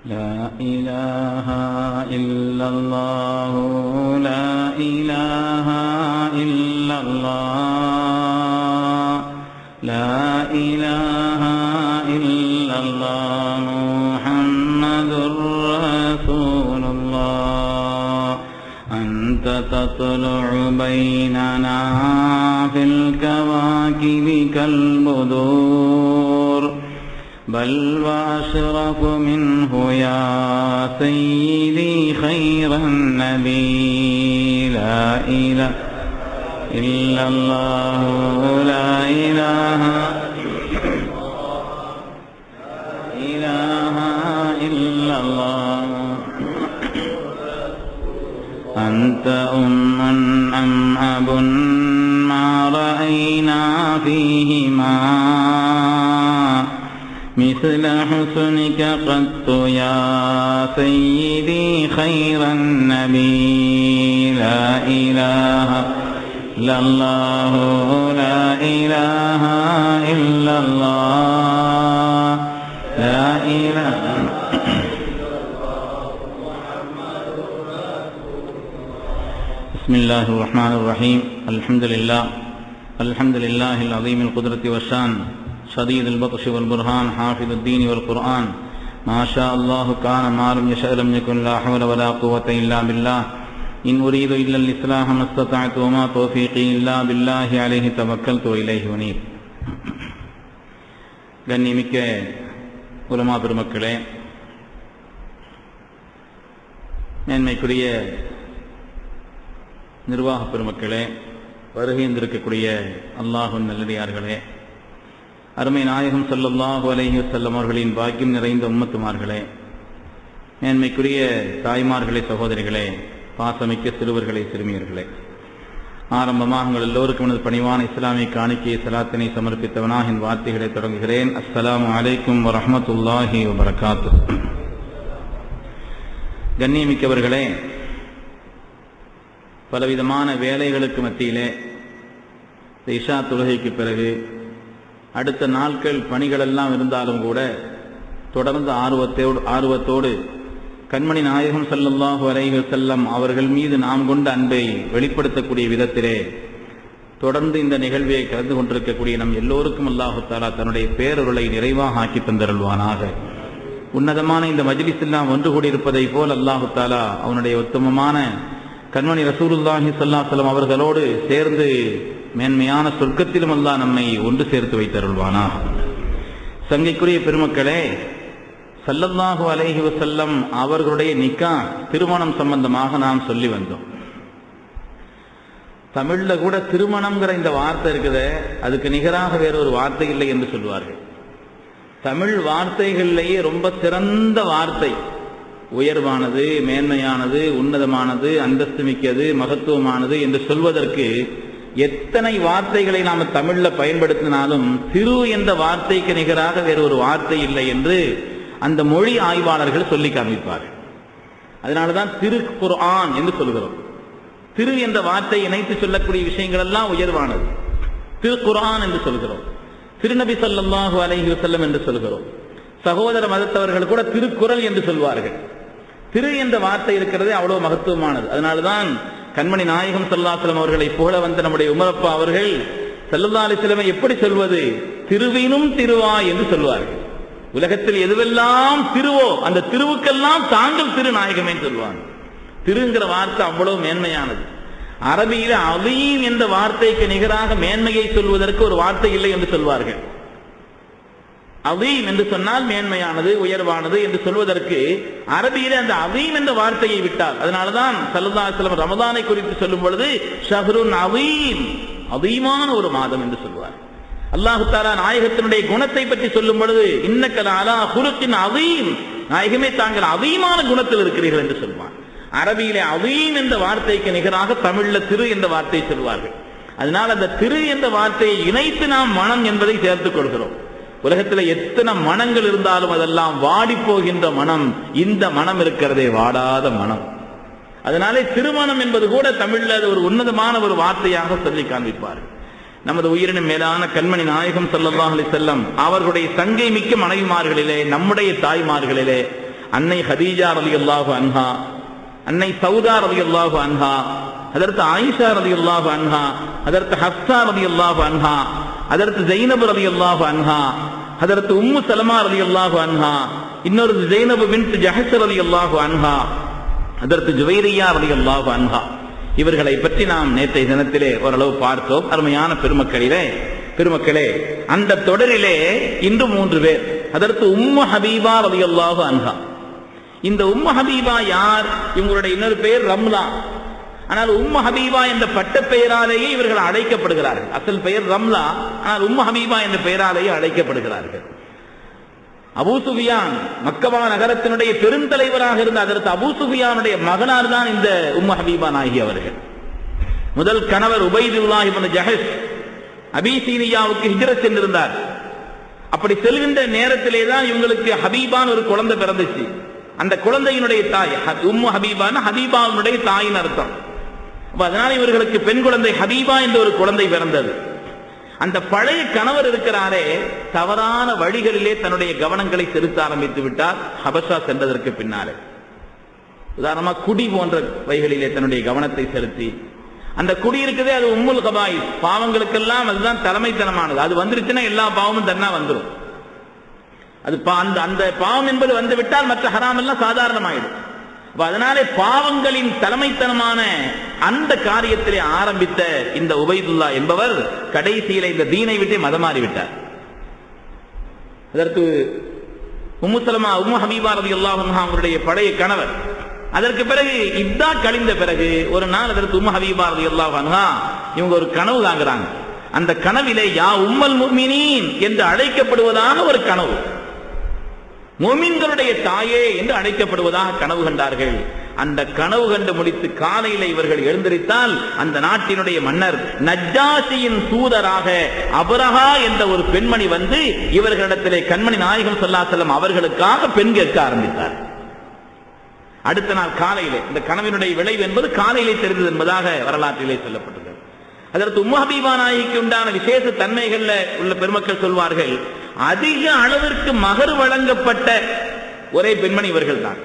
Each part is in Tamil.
لا إله إلا الله لا إله إلا الله لا إله إلا الله محمد رسول الله أنت تطلع بيننا في الكواكب كالبدور بل وأشرف منه يا سيدي خير النبي لا إله إلا الله لا إله إلا الله أنت أم أم أب ما رأينا فيهما مثل حسنك قط يا سيدي خير النبي لا إله إلا الله لا إله إلا الله لا إله بسم الله الرحمن الرحيم الحمد لله العظيم القدرة والشان شديد البطش والبرهان حافظ الدين والقرآن ما شاء الله كان ما لم يشأ لم يكن لا حول ولا قوة إلا بالله إن أريد إلا الإصلاح ما استطعت وما توفيقي إلا بالله عليه توكلت وإليه أنيب. கண்ணியமிக்க உலமா பெருமக்களே, மேன்மைக்குரிய நிர்வாக பெருமக்களே, வருகைந்திருக்கக்கூடிய அல்லாஹ்வின் நல்லடியார்களே, அருமை நாயகம் ஸல்லல்லாஹு அலைஹி வஸல்லம் அவர்களின் பாக்கியம் நிறைந்த உம்மத்துமார்களே, மேன்மைக்குரிய தாய்மார்களே, சகோதரிகளே, பாசமிக்க சிறுவர்களே, சிறுமியர்களே, ஆரம்பமாக உங்கள் எல்லோருக்கும் எனது பணிவான இஸ்லாமிய காணிக்கை சலாத்தினை சமர்ப்பித்தவனாக என் வார்த்தைகளை தொடங்குகிறேன். அஸ்ஸலாமு அலைக்கும் வரஹ்மத்துல்லாஹி வபரகாத்துஹ். கண்ணியமிக்கவர்களே, பலவிதமான வேலைகளுக்கு மத்தியிலே இஷா தொழுகைக்கு பிறகு அடுத்த நாட்கள் பணிகளெல்லாம் இருந்தாலும் கூட தொடர்ந்து ஆர்வத்தோடு கண்மணி நாயகம் ஸல்லல்லாஹு அலைஹி வஸல்லம் அவர்கள் மீது நாம் கொண்ட அன்பை வெளிப்படுத்தக்கூடிய விதத்திலே தொடர்ந்து இந்த நிகழ்வை கலந்து கொண்டிருக்கக்கூடிய நம் எல்லோருக்கும் அல்லாஹு தஆலா தன்னுடைய பேரருளை நிறைவாக ஆக்கி தந்தருள்வானாக. உன்னதமான இந்த மஜ்லிஸில் நாம் ஒன்று கூடியிருப்பதை போல் அல்லாஹு தஆலா அவனுடைய உத்தமமான கண்மணி ரசூலுல்லாஹி ஸல்லல்லாஹு அலைஹி வஸல்லம் அவர்களோடு சேர்ந்து மேன்மையான சொர்க்கத்திலும் அல்லாஹ் நம்மை ஒன்று சேர்த்து வைத்தருள்வானாக. சங்கைக்குரிய பெருமக்களே, ஸல்லல்லாஹு அலைஹி வஸல்லம் அவர்களுடைய நிக்காஹ் திருமணம் சம்பந்தமாக நாம் சொல்லி வந்தோம். தமிழ்ல கூட திருமணம்ங்கிற இந்த வார்த்தை இருக்குது, அதுக்கு நிகராக வேறொரு வார்த்தை இல்லை என்று சொல்வார்கள். தமிழ் வார்த்தைகளிலேயே ரொம்ப சிறந்த வார்த்தை, உயர்வானது, மேன்மையானது, உன்னதமானது, அந்தஸ்து மிக்கது, மகத்துவமானது என்று சொல்வதற்கு எத்தனை வார்த்தைகளை நாம் தமிழ்ல பயன்படுத்தினாலும் திரு என்ற வார்த்தைக்கு நிகராக வேறொரு வார்த்தை இல்லை என்று அந்த மொழி ஆய்வாளர்கள் சொல்லி காண்பிப்பார்கள். அதனாலதான் திரு குர்ஆன் என்று சொல்கிறோம். திரு என்ற வார்த்தை இணைத்து சொல்லக்கூடிய விஷயங்கள் எல்லாம் உயர்வானது. திரு குர்ஆன் என்று சொல்கிறோம். திருநபி ஸல்லல்லாஹு அலைஹி வஸல்லம் என்று சொல்கிறோம். சகோதர மதத்தவர்கள் கூட திருக்குறள் என்று சொல்வார்கள். திரு என்ற வார்த்தை இருக்கிறதே அவ்வளவு மகத்துவமானது. அதனால்தான் கண்மணி நாயகம் ஸல்லல்லாஹு அலைஹி வஸல்லம் அவர்களை புகழ வந்த நம்முடைய உமரப்பா அவர்கள் ஸல்லல்லாஹு அலைஹி வஸல்லம் எப்படி சொல்வது, திருவினும் திருவாய் என்று சொல்வார்கள். உலகத்தில் எதுவெல்லாம் திருவோ அந்த திருவுக்கெல்லாம் தாங்கள் திருநாயகமே சொல்வாங்க. திருங்கிற வார்த்தை அவ்வளவு மேன்மையானது. அரபியில அலீம் என்ற வார்த்தைக்கு நிகராக மேன்மையை சொல்வதற்கு ஒரு வார்த்தை இல்லை என்று சொல்வார்கள். அலீம் என்று சொன்னால் மேன்மையானது, உயர்வானது என்று சொல்வதற்கு அரபியில அந்த அலீம் என்ற வார்த்தையை விட்டால், அதனாலதான் ஸல்லல்லாஹு அலைஹி வஸல்லம் ரமதானை குறித்து சொல்லும் பொழுது ஷஹ்ருன் அலீம், அதீமான ஒரு மாதம் என்று சொல்வார். அல்லாஹு தஆலா நாயகத்தினுடைய குணத்தை பற்றி சொல்லும் பொழுது இன்னக லஅலா குலுகின் அதீம், நாயகமே தாங்கள் அதீமான குணத்தில் இருக்கிறீர்கள் என்று சொல்வார். அரபியிலே அதீம் என்ற வார்த்தைக்கு நிகராக தமிழ்ல திரு என்ற வார்த்தையை சொல்வார்கள். அதனால் அந்த திரு என்ற வார்த்தையை இணைத்து நாம் மனம் என்பதை சேர்த்துக் கொள்கிறோம். உலகத்தில் எத்தனை மனங்கள் இருந்தாலும் அதெல்லாம் வாடி போகின்ற மனம் இந்த மனம் இருக்கிறதே, வாடாத மனம். அதனாலே திருமணம் என்பது கூட தமிழ்ல ஒரு உன்னதமான ஒரு வார்த்தையாக சொல்லி காண்பிப்பார்கள். நமது உயிரினும் மேலான கண்மணி நாயகம் ஸல்லல்லாஹு அலைஹி வஸல்லம் அவர்களுடைய சங்கை மிக்க மனைவிமார்களிலே, நம்முடைய தாய்மார்களிலே அன்னை ஹதீஜா ரலியல்லாஹு அன்ஹா, அன்னை சௌதா ரலியல்லாஹு அன்ஹா, ஹதரத் ஆயிஷா ரலியல்லாஹு அன்ஹா, ஹதரத் ஹப்ஸா ரலியல்லாஹு அன்ஹா, ஹதரத் ஜைனப் ரலியல்லாஹு அன்ஹா, ஹதரத் உம்மு சலமா ரலியல்லாஹு அன்ஹா, இன்னொரு ஜைனப் பின்த் ஜஹஷ் ரலியல்லாஹு அன்ஹா, ஹதரத் ஜுவைரியா ரலியல்லாஹு அன்ஹா. இவர்களை பற்றி நாம் நேற்றைய தினத்திலே ஓரளவு பார்த்தோம். அருமையான பெருமக்களே, அந்த தொடரிலே இன்று 3 பேர். ஹதரத் உம்மு ஹபீபா ரலியல்லாஹு அன்ஹா. இந்த உம்மு ஹபீபா யார்? இவங்களுடைய இன்னொரு பெயர் ரம்லா. ஆனால் உம்மு ஹபீபா என்ற பட்ட பெயராலேயே இவர்கள் அழைக்கப்படுகிறார்கள். அசல் பெயர் ரம்லா, ஆனால் உம்மு ஹபீபா என்ற பெயராலேயே அழைக்கப்படுகிறார்கள். அபூ சுஃபியான் மக்கா நகரத்தினுடைய பெருந்தலைவராக இருந்த அதற்கு அபூ சுஃபியானுடைய மகனார் தான் இந்த உம்மு ஹபீபா நாயகி அவர்கள். முதல் கணவர் உபைதுல்லாஹ் இப்னு ஜஹஷ் அபிசீனியாவுக்கு ஹிஜ்ரத் சென்றிருந்தார். அப்படி செல்கின்ற நேரத்திலே தான் இவங்களுக்கு ஹபீபான் ஒரு குழந்தை பிறந்துச்சு. அந்த குழந்தையினுடைய தாய் உம்மு ஹபீபான் ஹபீபாவுடைய தாயின் அர்த்தம். அதனால இவர்களுக்கு பெண் குழந்தை ஹபீபா என்ற ஒரு குழந்தை பிறந்தது. அந்த பழைய கணவர் இருக்கிறாரே, தவறான வழிகளிலே தன்னுடைய கவனங்களை செலுத்த ஆரம்பித்து விட்டார் ஹபஷா சென்றதற்கு பின்னாலே. உதாரணமா குடி போன்ற வகைகளிலே தன்னுடைய கவனத்தை செலுத்தி, அந்த குடி இருக்குதே அது உம்முல் கபாயிஸ், பாவங்களுக்கெல்லாம் அதுதான் தலைமைத்தனமானது. அது வந்துருச்சுன்னா எல்லா பாவமும் தன்னா வந்துடும். அது அந்த பாவம் என்பது வந்துவிட்டால் மற்ற ஹராம் எல்லாம் சாதாரணமாயிடும். அதனாலே பாவங்களின் தலைமைத்தனமான அந்த காரியத்திலே ஆரம்பித்த இந்த உபைதுல்லா என்பவர் கடைசியில இந்த தீனை விட்டு மதமாறிவிட்டார். அதற்கு உம்மு சலமா உம்மு ஹபீபா ரலியல்லாஹு அன்ஹா அவருடைய பழைய கணவர். அதற்கு பிறகு இத்தா கழிந்த பிறகு ஒரு நாள் அதற்கு உம்மு ஹபீபா ரலியல்லாஹு அன்ஹா இவங்க ஒரு கனவு காண்கிறாங்க. அந்த கனவிலே யா உம்முல் முஃமினீன் என்று அழைக்கப்படுவதாக ஒரு கனவு, முஃமின்களுடைய தாயே என்று அழைக்கப்படுவதாக கனவு கண்டார்கள். அந்த கனவு கண்டு முடித்து காலையில இவர்கள் எழுந்திருத்தால் அந்த நாட்டினுடைய மன்னர் நஜ்ஜாஷியின் தூதராக அபரஹா என்ற ஒரு பெண்மணி வந்து இவர்களிடத்திலே கண்மணி நாயகம் ஸல்லல்லாஹு அலைஹி வஸல்லம் அவர்களுக்காக பெண் கேட்க ஆரம்பித்தார். அடுத்த நாள் காலையிலே இந்த கனவினுடைய விளைவு என்பது காலையிலே தெரிந்தது என்பதாக வரலாற்றிலே சொல்லப்பட்டது. அதற்கு உம்மு ஹபீபா நாயகிக்கு உண்டான விசேஷ தன்மைகள்ல உள்ள பெருமக்கள் சொல்வார்கள், அதிக அளவிற்கு மகர் வழங்கப்பட்ட ஒரே பெண்மணி இவர்கள் தான்.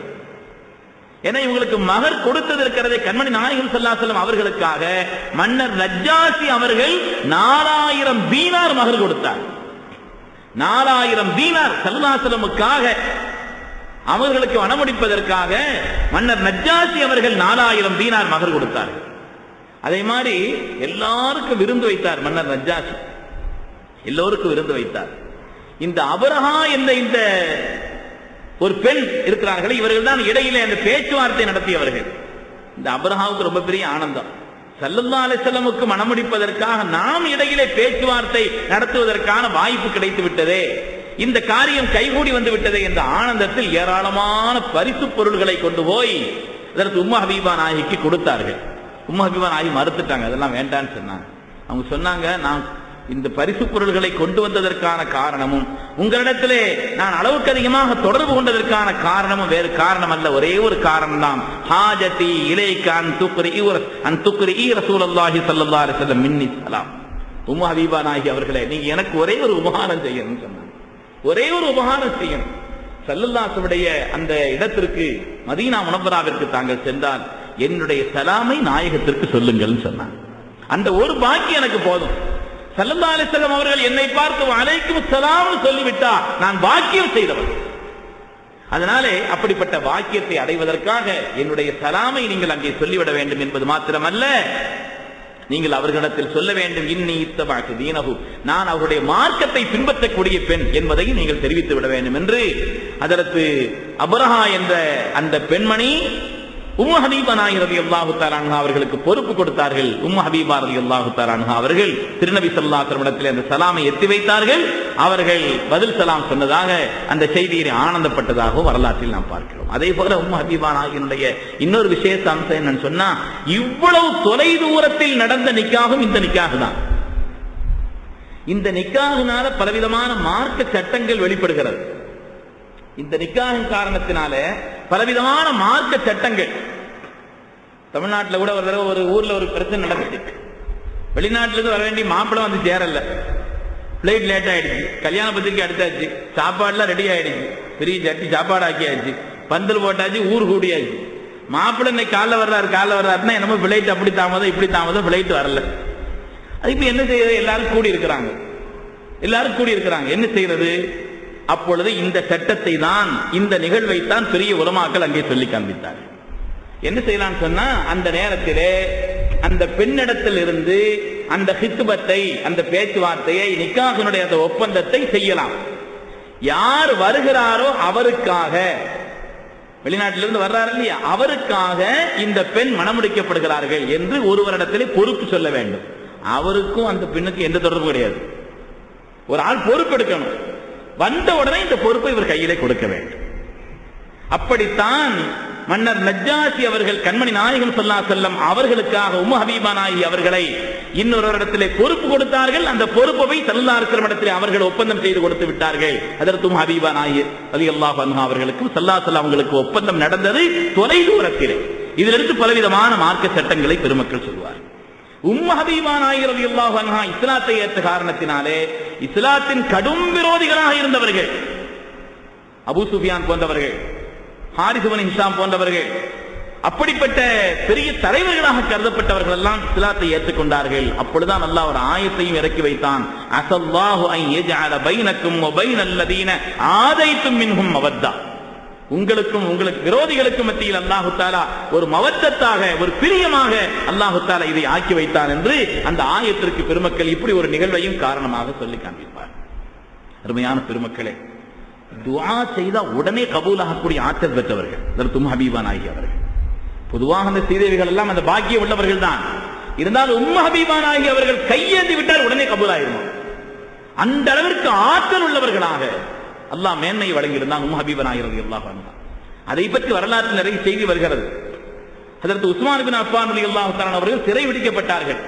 ஏன்னா இவங்களுக்கு மகர் கொடுத்தது இருக்கிறதே கண்மணி நாயகம் ஸல்லல்லாஹு அலைஹி வஸல்லம் அவர்களுக்காக மன்னர் நஜ்ஜாஷி அவர்கள் 4000 தீனார் மகர் கொடுத்தார். 4000 தீனார் ஸல்லல்லாஹு அலைஹி வஸல்லமுக்காக அவர்களுக்கு வனமுடிப்பதற்காக மன்னர் நஜ்ஜாஷி அவர்கள் 4000 தீனார் மகர் கொடுத்தார். அதே மாதிரி எல்லாருக்கும் விருந்து வைத்தார் மன்னர் நஜ்ஜாஷி, எல்லோருக்கும் விருந்து வைத்தார். இந்த அபரஹா என்ற இந்த ஒரு பெண் இருக்கிறார்கள், இவர்கள் தான் இடையிலே அந்த பேச்சுவார்த்தை நடத்தியவர்கள். இந்த அபரஹாவுக்கு ரொம்ப பெரிய ஆனந்தம், ஸல்லல்லாஹு அலைஹி வஸல்லமுக்கு மனமுடிப்பதற்காக நாம் இடையிலே பேச்சுவார்த்தை நடத்துவதற்கான வாய்ப்பு கிடைத்து விட்டதே, இந்த காரியம் கைகூடி வந்து விட்டதே என்ற ஆனந்தத்தில் ஏராளமான பரிசு பொருள்களை கொண்டு போய் அதற்கு உம்மு ஹபீபா நாயகிக்கு கொடுத்தார்கள். உம்மு ஹபீபா நாயகி மறுத்துட்டாங்க, அதெல்லாம் வேண்டான்னு சொன்னாங்க. அவங்க சொன்னாங்க, நான் இந்த பரிசு பொருள்களை கொண்டு வந்ததற்கான காரணமும் உங்களிடத்திலே நான் அளவுக்கு அதிகமாக தொடர்பு கொண்டதற்கான காரணமும் வேறு காரணம் அல்ல, ஒரே ஒரு காரணம் தான். ஹாஜதி இலைக அன் துக்ரி ரசூலுல்லாஹி ஸல்லல்லாஹு அலைஹி வஸல்லம் மின்னி ஸலாம். உம்மு ஹபீபா நாயகி அவர்களே, நீங்க எனக்கு ஒரே ஒரு உபகாரம் செய்யணும்னு சொன்னாங்க. ஒரே ஒரு உபகாரம் செய்யணும். ஸல்லல்லாஹு அலைஹி வஸல்லம் அந்த இடத்திற்கு மதீனா முனவ்வராவிற்கு தாங்கள் சென்றால் என்னுடைய சலாமை நாயகத்திற்கு சொல்லுங்கள் சொன்னாங்க. அந்த ஒரு பாக்கியம் எனக்கு போதும். ஸல்லல்லாஹு அலைஹி வஸல்லம் அவர்கள் என்னை பார்த்து வலைக்கும் ஸலாம் சொல்லிவிட்டா நான் பாக்கியம் செய்தவர். அதனாலே அப்படிப்பட்ட வாக்கியத்தை அடைவதற்காக என்னுடைய சலாமை நீங்கள் அங்கே சொல்லிவிட வேண்டும் என்பது மாத்திரமல்ல, நீங்கள் அவர்களிடத்தில் சொல்ல வேண்டும், இன்னி இத்தபஅது தீனஹு, நான் அவருடைய மார்க்கத்தை பின்பற்றக்கூடிய பெண் என்பதை நீங்கள் தெரிவித்து விட வேண்டும் என்று அதற்கு அபரஹா என்ற அந்த பெண்மணி உம்மு ஹபீபா நாயகி ரலியல்லாஹு தஆலா அன்ஹா அவர்களுக்கு பொறுப்பு கொடுத்தார்கள். உம்மு ஹபீபா ரலியல்லாஹு தஆலா அன்ஹா அவர்கள் திருநபி ஸல்லல்லாஹு அலைஹி வஸல்லம் இடத்தில் அந்த சலாமை எத்தி வைத்தார்கள். அவர்கள் பதில் சலாம் சொன்னதாக அந்த செய்தியை ஆனந்தப்பட்டதாக வரலாற்றில் நாம் பார்க்கிறோம். அதே போல உம்மு ஹபீபா நாயகியினுடைய இன்னொரு விசேஷ அம்சம் என்னன்னு சொன்னா, இவ்வளவு தொலை தூரத்தில் நடந்த நிக்காகும் இந்த நிக்காக தான். இந்த நிக்காகினால பலவிதமான மார்க்க சட்டங்கள் வெளிப்படுகிறது. இந்த நிக்காகின் காரணத்தினால பலவிதமான மார்க்க சட்டங்கள். தமிழ்நாட்டில் கூட ஒரு தடவை ஒரு ஊர்ல ஒரு பிரச்சனை நடந்துச்சு. வெளிநாட்டில இருந்து வர வேண்டிய மாப்பிள்ளை வந்து சேரல, பிளைட் லேட் ஆயிடுச்சு, கல்யாண பத்திரிக்கை எடுத்தாச்சு, சாப்பாடுலாம் ரெடி ஆயிடுச்சு, பெரிய சட்டி சாப்பாடு ஆக்கியாச்சு, பந்தல் போட்டாச்சு, ஊர் கூடியாச்சு. மாப்பிள்ளை இன்னைக்கு காலைல வர்றாருன்னா என்னமோ பிளைட் அப்படி தாமதம் இப்படி தாமதம், பிளைட் வரல. அது இப்ப என்ன செய்யறது? எல்லாரும் கூடி இருக்கிறாங்க. என்ன செய்யறது? அப்பொழுது இந்த சட்டத்தை தான், இந்த நிகழ்வை தான் பெரிய உலமாக்கள் அங்கே சொல்லி காண்பித்தார். என்ன செய்யலாம் சொன்னா, அந்த நேரத்திலே அந்த பெண்ணிடத்தில் இருந்து அந்த ஹித்பத்தை, அந்த பேச்சுவார்த்தையை, நிக்காஹினுடைய அந்த ஒப்பந்தத்தை செய்யலாம். யார் வருகிறாரோ அவருக்காக, வெளிநாட்டிலிருந்து வர்றாரு இல்லையா, அவருக்காக இந்த பெண் மணமுடிக்கப்படுகிறார்கள் என்று ஒருவரிடத்திலே பொறுப்பு சொல்ல வேண்டும். அவருக்கும் அந்த பெண்ணுக்கு எந்த தொடர்பு கிடையாது. ஒரு ஆள் பொறுப்பு எடுக்கணும். வந்த உடனே இந்த பொறுப்பை இவர் கையிலே கொடுக்க வேண்டும். அப்படித்தான் மன்னர் நஜ்ஜாஷி அவர்கள் கண்மணி நாயகம் ஸல்லல்லாஹு அலைஹி வஸல்லம் அவர்களுக்காக உம்மு ஹபீபா நாயகி அவர்களை இன்னொரு இடத்திலே பொறுப்பு கொடுத்தார்கள். அந்த பொறுப்பை ஸல்லல்லாஹு அலைஹி வஸல்லம் இடத்திலே அவர்கள் ஒப்பந்தம் செய்து கொடுத்து விட்டார்கள். ஹஜ்ரத் உம்மு ஹபீபா நாயகி ரலியல்லாஹு அன்ஹா அவர்களுக்கு ஸல்லல்லாஹு அலைஹி வஸல்லம் அவர்களுக்கு ஒப்பந்தம் நடந்தது தொலை தூரத்திலே. இதிலிருந்து பலவிதமான மார்க்க சட்டங்களை பெருமக்கள் சொல்வார். உம்மு ஹபீபா நாயகி ரலியல்லாஹு அன்ஹா இஸ்லாத்தை ஏற்ற காரணத்தினாலே இஸ்லாத்தின் கடும் விரோதிகளாக இருந்தவர்கள், அபூ சுஃபியான் போன்றவர்கள், ஹாரிஸ் இப்னு ஹிஷாம் போன்றவர்கள், அப்படிப்பட்ட பெரிய தலைவர்களாக கருதப்பட்டவர்கள் எல்லாம் இஸ்லாத்தை ஏற்றுக்கொண்டார்கள். அப்பொழுதுதான் அல்லாஹ் ஒரு ஆயத்தையும் இறக்கி வைத்தான். அஸல்லாஹு அன் யஜஅல பைனக்கும் வ பைனல்லதீன ஆதைத்தும் மின்ஹும் மவத்தா. உங்களுக்கும் உங்களுக்கு விரோதிகளுக்கும் மத்தியில் அல்லாஹு தஆலா ஒரு மவத்தத்தாக, ஒரு பிரியமாக அல்லாஹு தஆலா இதை ஆக்கி வைத்தான் என்று அந்த ஆயத்திற்கு பெருமக்கள் இப்படி ஒரு நிகழ்வையும் காரணமாக சொல்லி காண்பிப்பார். அருமையான பெருமக்களே, துஆ செய்தா உடனே கபூலாகக்கூடிய ஆற்றல் பெற்றவர்கள் ஹஜ்ரத் உம்மு ஹபீபா நாயகி அவர்கள். பொதுவாக அந்த சீதேவிகள் எல்லாம் அந்த பாக்கியம் உள்ளவர்கள் தான். இருந்தாலும் உம்மு ஹபீபா நாயகி அவர்கள் கையேந்தி விட்டால் உடனே கபூலாயிருக்கும். அந்த அளவிற்கு ஆற்றல் உள்ளவர்களாக அல்லாஹ் மேன்மை வழங்கியிருந்தான் உம்மு ஹபீபா நாயகி ரலியல்லாஹு அன்ஹா. அதை பற்றி வரலாற்றில் நிறைய செய்தி வருகிறது. ஹஜ்ரத் உஸ்மான் இப்னு அஃபான் ரலியல்லாஹு தஆலா அவர்கள் சிறை பிடிக்கப்பட்டார்கள்.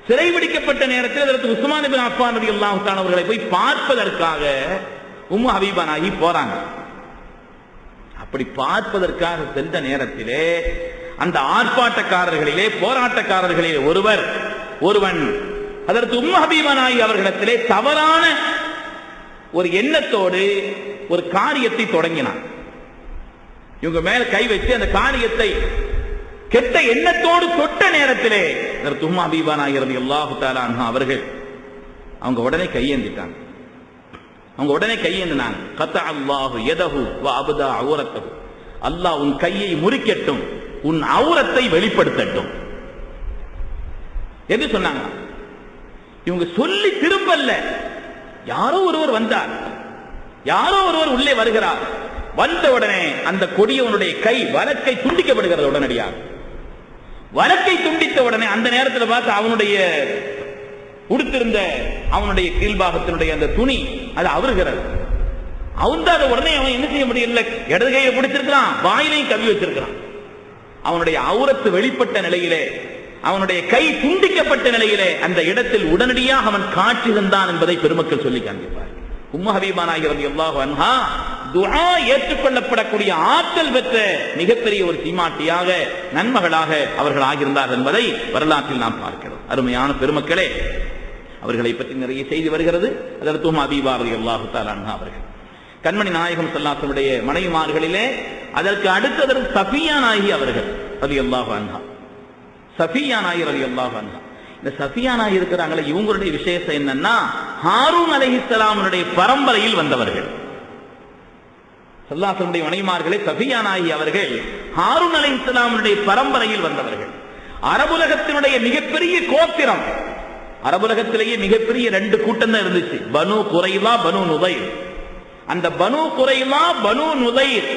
சிறை பிடிக்கப்பட்ட நேரத்தில் ஹஜ்ரத் உஸ்மான் இப்னு அஃபான் ரலியல்லாஹு தஆலா அவர்களை போய் பார்ப்பதற்காக உம்மு ஹபீபா நாயகி போறாங்க. அப்படி பார்ப்பதற்காக சென்ற நேரத்திலே அந்த ஆர்ப்பாட்டக்காரர்களிலே, போராட்டக்காரர்களிலே ஒருவன் ஹஜ்ரத் உம்மு ஹபீபா நாயகி அவர்களிடத்திலே தவறான ஒரு எண்ணத்தோடு ஒரு காரியத்தை தொடங்கினான். இவங்க மேல கை வச்சு அந்த காரியத்தை கெட்ட எண்ணத்தோடு தொட்ட நேரத்திலே ஹஜ்ரத் உம்மு ஹபீபா நாயகி ரலியல்லாஹு தஆலா அன்ஹா அவர்கள் அவங்க உடனே கையேந்திட்டாங்க. கத்தா அல்லாஹு யதஹு வ அப்தா அவுரத்தஹு. அல்லாஹ் உன் கையை முறிக்கட்டும், உன் அவுரத்தை வெளிப்படுத்தட்டும் என்று சொன்னாங்க. இவங்க சொல்லி திரும்பல்ல. யாரோ ஒருவர் வந்தார், யாரோ ஒருவர் உள்ளே வருகிறார். வந்த உடனே அந்த கொடியவனுடைய கை வலக்கை துண்டிக்கப்படுகிறது. உடனடியாக வலக்கை துண்டித்த உடனே அந்த நேரத்தில் பார்த்து அவனுடைய உடுத்திருந்த அவனுடைய கீழ்பாகத்தினுடைய அந்த துணி அது அவருகிறது. அவன்தான் உடனே அவன் என்ன செய்ய முடியல, இடது கையை பிடிச்சிருக்கிறான், வாயிலையும் கவி வச்சிருக்கிறான். அவனுடைய அவுரத்து வெளிப்பட்ட நிலையிலே, அவனுடைய கை துண்டிக்கப்பட்ட நிலையிலே அந்த இடத்தில் உடனடியாக அவன் காட்சி தந்தான் என்பதை பெருமக்கள் சொல்லி காண்பிப்பார். உம்மு ஹபீபா நாயகி ரலியல்லாஹு அன்ஹா துஆ ஏற்றுக்கொள்ளப்படக்கூடிய ஆற்றல் பெற்ற மிகப்பெரிய ஒரு சீமாட்டியாக, நன்மகளாக அவர்கள் ஆகியிருந்தார் என்பதை வரலாற்றில் நாம் பார்க்கிறோம். அருமையான பெருமக்களே, அவர்களை பற்றி நிறைய செய்தி வருகிறது. ஹஜ்ரத் உம்மு ஹபீபா ரலியல்லாஹு தஆலா அன்ஹா அவர்கள் கண்மணி நாயகம் ஸல்லல்லாஹு அலைஹி வஸல்லம் மனைவிமார்களிலே அதற்கு அடுத்தது சஃபியா நாயகி அவர்கள் ரலியல்லாஹு அன்ஹா. சஃபியா நாயகி ரலியல்லாஹு அன்ஹா, இந்த சஃபியா நாயகி இருக்கிறாங்களே, இவங்களுடைய விசேஷம் என்னன்னா, ஹாரூன் அலைஹிஸ்ஸலாமுடைய பரம்பரையில் வந்தவர்கள். ஸல்லல்லாஹு அலைஹி வஸல்லம் மனைவிமார்களே, சஃபியா நாயகி அவர்கள் ஹாரூன் அலைஹிஸ்ஸலாமுடைய பரம்பரையில் வந்தவர்கள். அரபுலகத்தினுடைய மிகப்பெரிய கோத்திரம். அரபுலகத்திலேயே மிகப்பெரிய 2 கூட்டம் தான் இருந்துச்சு, பனு குரைலா, பனு நுதைர். அந்த பனு குரைலா, பனு நுதைர்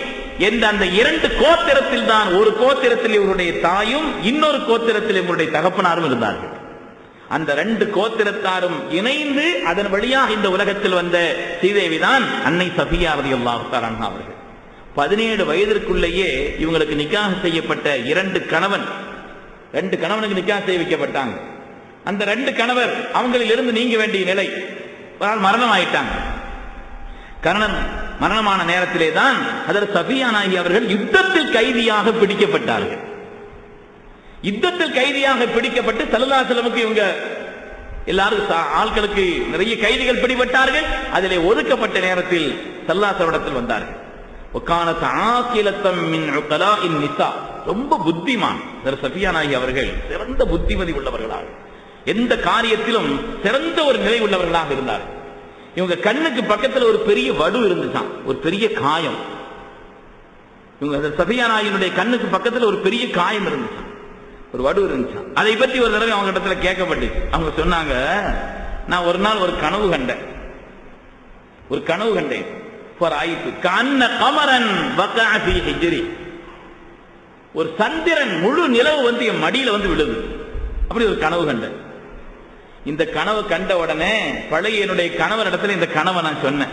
என்ற அந்த 2 கோத்திரத்தில் தான், ஒரு கோத்திரத்தில் இவருடைய தாயும் இன்னொரு கோத்திரத்தில் இவருடைய தகப்பனாரும் இருந்தார்கள். அந்த 2 கோத்திரத்தாரும் இணைந்து அதன் வழியாக இந்த உலகத்தில் வந்த ஸ்ரீதேவிதான் அன்னை சஃபியா ரலியல்லாஹு தஆலா அன்ஹா அவர்கள். 17 வயதிற்குள்ளேயே இவங்களுக்கு நிக்காஹ் செய்யப்பட்ட 2 கணவனுக்கு நிக்காஹ் செய்ய வைக்கப்பட்டாங்க. அந்த 2 கணவர் அவங்களிலிருந்து நீங்க வேண்டிய நிலை, மரணம் ஆயிட்டாங்க. மரணமான நேரத்திலே தான் ஹஜ்ரத் சஃபியா நாயகி அவர்கள் யுத்தத்தில் கைதியாக பிடிக்கப்பட்டார்கள். யுத்தத்தில் கைதியாக பிடிக்கப்பட்டு ஸல்லல்லாஹு அலைஹி வஸல்லம் இவங்க எல்லாரும் ஆட்களுக்கு நிறைய கைதிகள் பிடிபட்டார்கள். அதிலே ஒதுக்கப்பட்ட நேரத்தில் ஸல்லல்லாஹு அலைஹி வஸல்லம் வந்தார்கள். وكانت عاقلة من عقلاء النساء. ரொம்ப புத்திமான் சஃபியா நாயகி அவர்கள் சிறந்த புத்திமதி உள்ளவர்களாக, எந்த காரியத்திலும் சிறந்த ஒரு நிலை உள்ளவர்களாக இருந்தார். இவங்க கண்ணுக்கு பக்கத்தில் ஒரு பெரிய வடு இருந்துச்சான், ஒரு பெரிய காயம். இவங்க சஃபியா நாயகினுடைய கண்ணுக்கு பக்கத்தில் ஒரு பெரிய காயம் இருந்துச்சான், ஒரு வடு இருந்துச்சான். அதை பற்றி ஒரு தடவை அவங்க இடத்துல கேட்கப்பட்டுச்சு. அவங்க சொன்னாங்க, நான் ஒரு நாள் ஒரு கனவு கண்டேன், ஒரு சந்திரன் முழு நிலவு வந்து என் மடியில வந்து விழுது, அப்படி ஒரு கனவு கண்டேன். இந்த கனவு கண்ட உடனே பழைய என்னுடைய கணவர் இடத்துல இந்த கனவை நான் சொன்னேன்.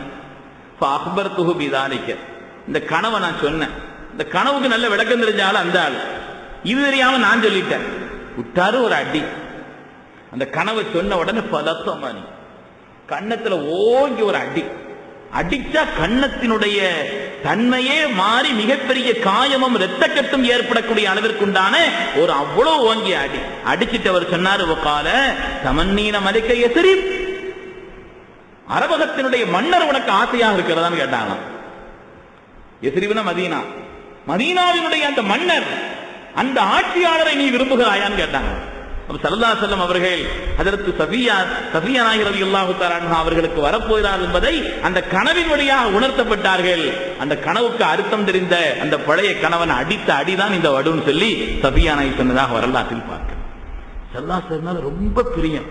இந்த கனவை நான் சொன்னேன். இந்த கனவுக்கு நல்ல விளக்கம் தெரிஞ்சாலும் அந்த ஆள், இது தெரியாம நான் சொல்லிட்டேன். விட்டாரு ஒரு அடி. அந்த கனவை சொன்ன உடனே பலத்தமானி கன்னத்துல ஓங்கி ஒரு அடி அடிச்சா கன்னத்தினுடைய தன்மையே மாறி மிகப்பெரிய காயமும் இரத்தக்கட்டும் ஏற்படக்கூடிய அளவிற்குண்டான ஒரு அவ்வளவு ஓங்கிய அடி அடிச்சிட்டு அவர் சொன்னார், கால தமன்னீன மலிக்க எஸ்ரிப், அரபகத்தினுடைய மன்னர் உனக்கு ஆசையாக இருக்கிறதான்னு கேட்டாங்க. எஸ்ரிப்னா மதீனா, மதீனாவினுடைய அந்த மன்னர், அந்த ஆட்சியாளரை நீ விரும்புகிறாயான்னு கேட்டாங்க. ஸல்லல்லாஹு அலைஹி வஸல்லம் அவர்கள் ஹஜ்ரத் சஃபியா நாயகி ரலியல்லாஹு தஆலா அன்ஹா அவர்களுக்கு வரப்போகிறார் என்பதை அந்த கனவின் வழியாக உணர்த்தப்பட்டார்கள். அந்த கனவுக்கு அர்த்தம் தெரிந்த அந்த பழைய கணவன் அடித்த அடிதான் இந்த வடுன்னு சொல்லி சஃபியா நாயகி சொன்னதாக வரலாற்றில் பார்க்கிறோம். ஸல்லல்லாஹு அலைஹி வஸல்லம் ரொம்ப பிரியம்.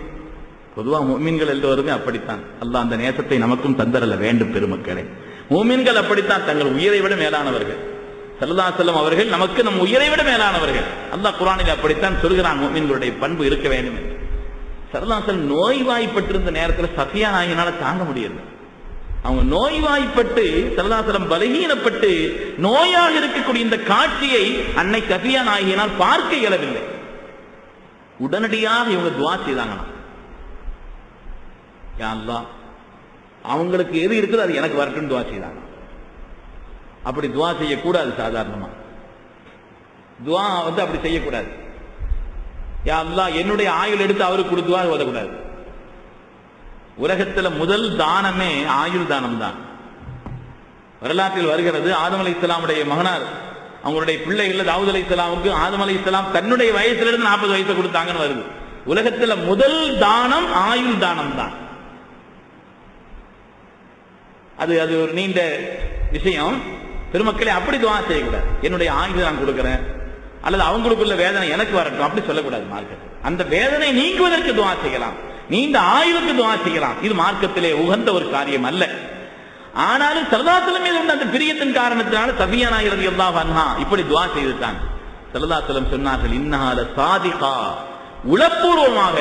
பொதுவாக முஃமின்கள் எல்லோருமே அப்படித்தான். அல்லாஹ் அந்த நேசத்தை நமக்கும் தந்தரல வேண்டும். பெருமக்களே, முஃமின்கள் அப்படித்தான், தங்கள் உயிரை விட மேலானவர்கள். ஸல்லல்லாஹு அலைஹி வஸல்லம் அவர்கள் நமக்கு நம் உயிரை விட மேலானவர்கள். அல்லாஹ் குர்ஆனில் அப்படித்தான் சொல்கிறான், முஃமின்களுடைய பண்பு இருக்க வேண்டும் என்று. ஸல்லல்லாஹு அலைஹி வஸல்லம் நோய்வாய்ப்பட்டிருந்த நேரத்தில் சஃபியா நாயகினால தாங்க முடியல. அவங்க நோய்வாய்ப்பட்டு ஸல்லல்லாஹு அலைஹி வஸல்லம் பலகீனப்பட்டு நோயாக இருக்கக்கூடிய இந்த காட்சியை அன்னை சஃபியா நாயகினால் பார்க்க இயலவில்லை. உடனடியாக இவங்க துஆ செய்தாங்க, யா அல்லாஹ் அவங்களுக்கு எது இருக்குது அது எனக்கு வரட்டும் துஆ செய்தாங்க. அப்படி துஆ செய்யக்கூடாது. சாதாரணமா துஆ வந்து அப்படி செய்யக்கூடாது. யா அல்லாஹ் என்னுடைய ஆயுள் எடுத்து அவருக்கு கொடுத்துவா ஓதக்கூடாது. உலகத்தில் முதல் தானமே ஆயுள் தானம் தான். வரலாற்றில் வருகிறது, ஆதம் அலைஹிஸ்ஸலாமுடைய மகனார் அவங்களுடைய பிள்ளைகள் தாவூத் அலைஹிஸ்ஸலாமுக்கு ஆதம் அலைஹிஸ்ஸலாம் தன்னுடைய வயசிலிருந்து 40 வயசு கொடுத்தாங்கன்னு வருது. உலகத்தில் முதல் தானம் ஆயுள் தானம் தான். அது ஒரு நீண்ட விஷயம். பெருமக்களே, அப்படி துஆ செய்யக்கூடாது. என்னுடைய ஆயுள் நான் கொடுக்கிறேன் அல்லது அவங்களுக்குள்ள வேதனை எனக்கு வரட்டும் அப்படி சொல்லக்கூடாது. மார்க்கத்தில் அந்த வேதனை நீங்குவதற்கு துஆ செய்யலாம், நீண்ட ஆயுளுக்கு துஆ செய்யலாம். இது மார்க்கத்திலே உகந்த ஒரு காரியம் அல்ல. ஆனாலும் ஸல்லல்லாஹு அலைஹி வஸல்லம் மீது உள்ள அந்த பிரியத்தின் காரணத்தினால சஃபியா நாயகி ரலியல்லாஹு அன்ஹா இப்படி துஆ செய்துட்டாங்க. ஸல்லல்லாஹு அலைஹி வஸல்லம் சொன்னார்கள், இன்னஹா லசாதிகா, உளப்பூர்வமாக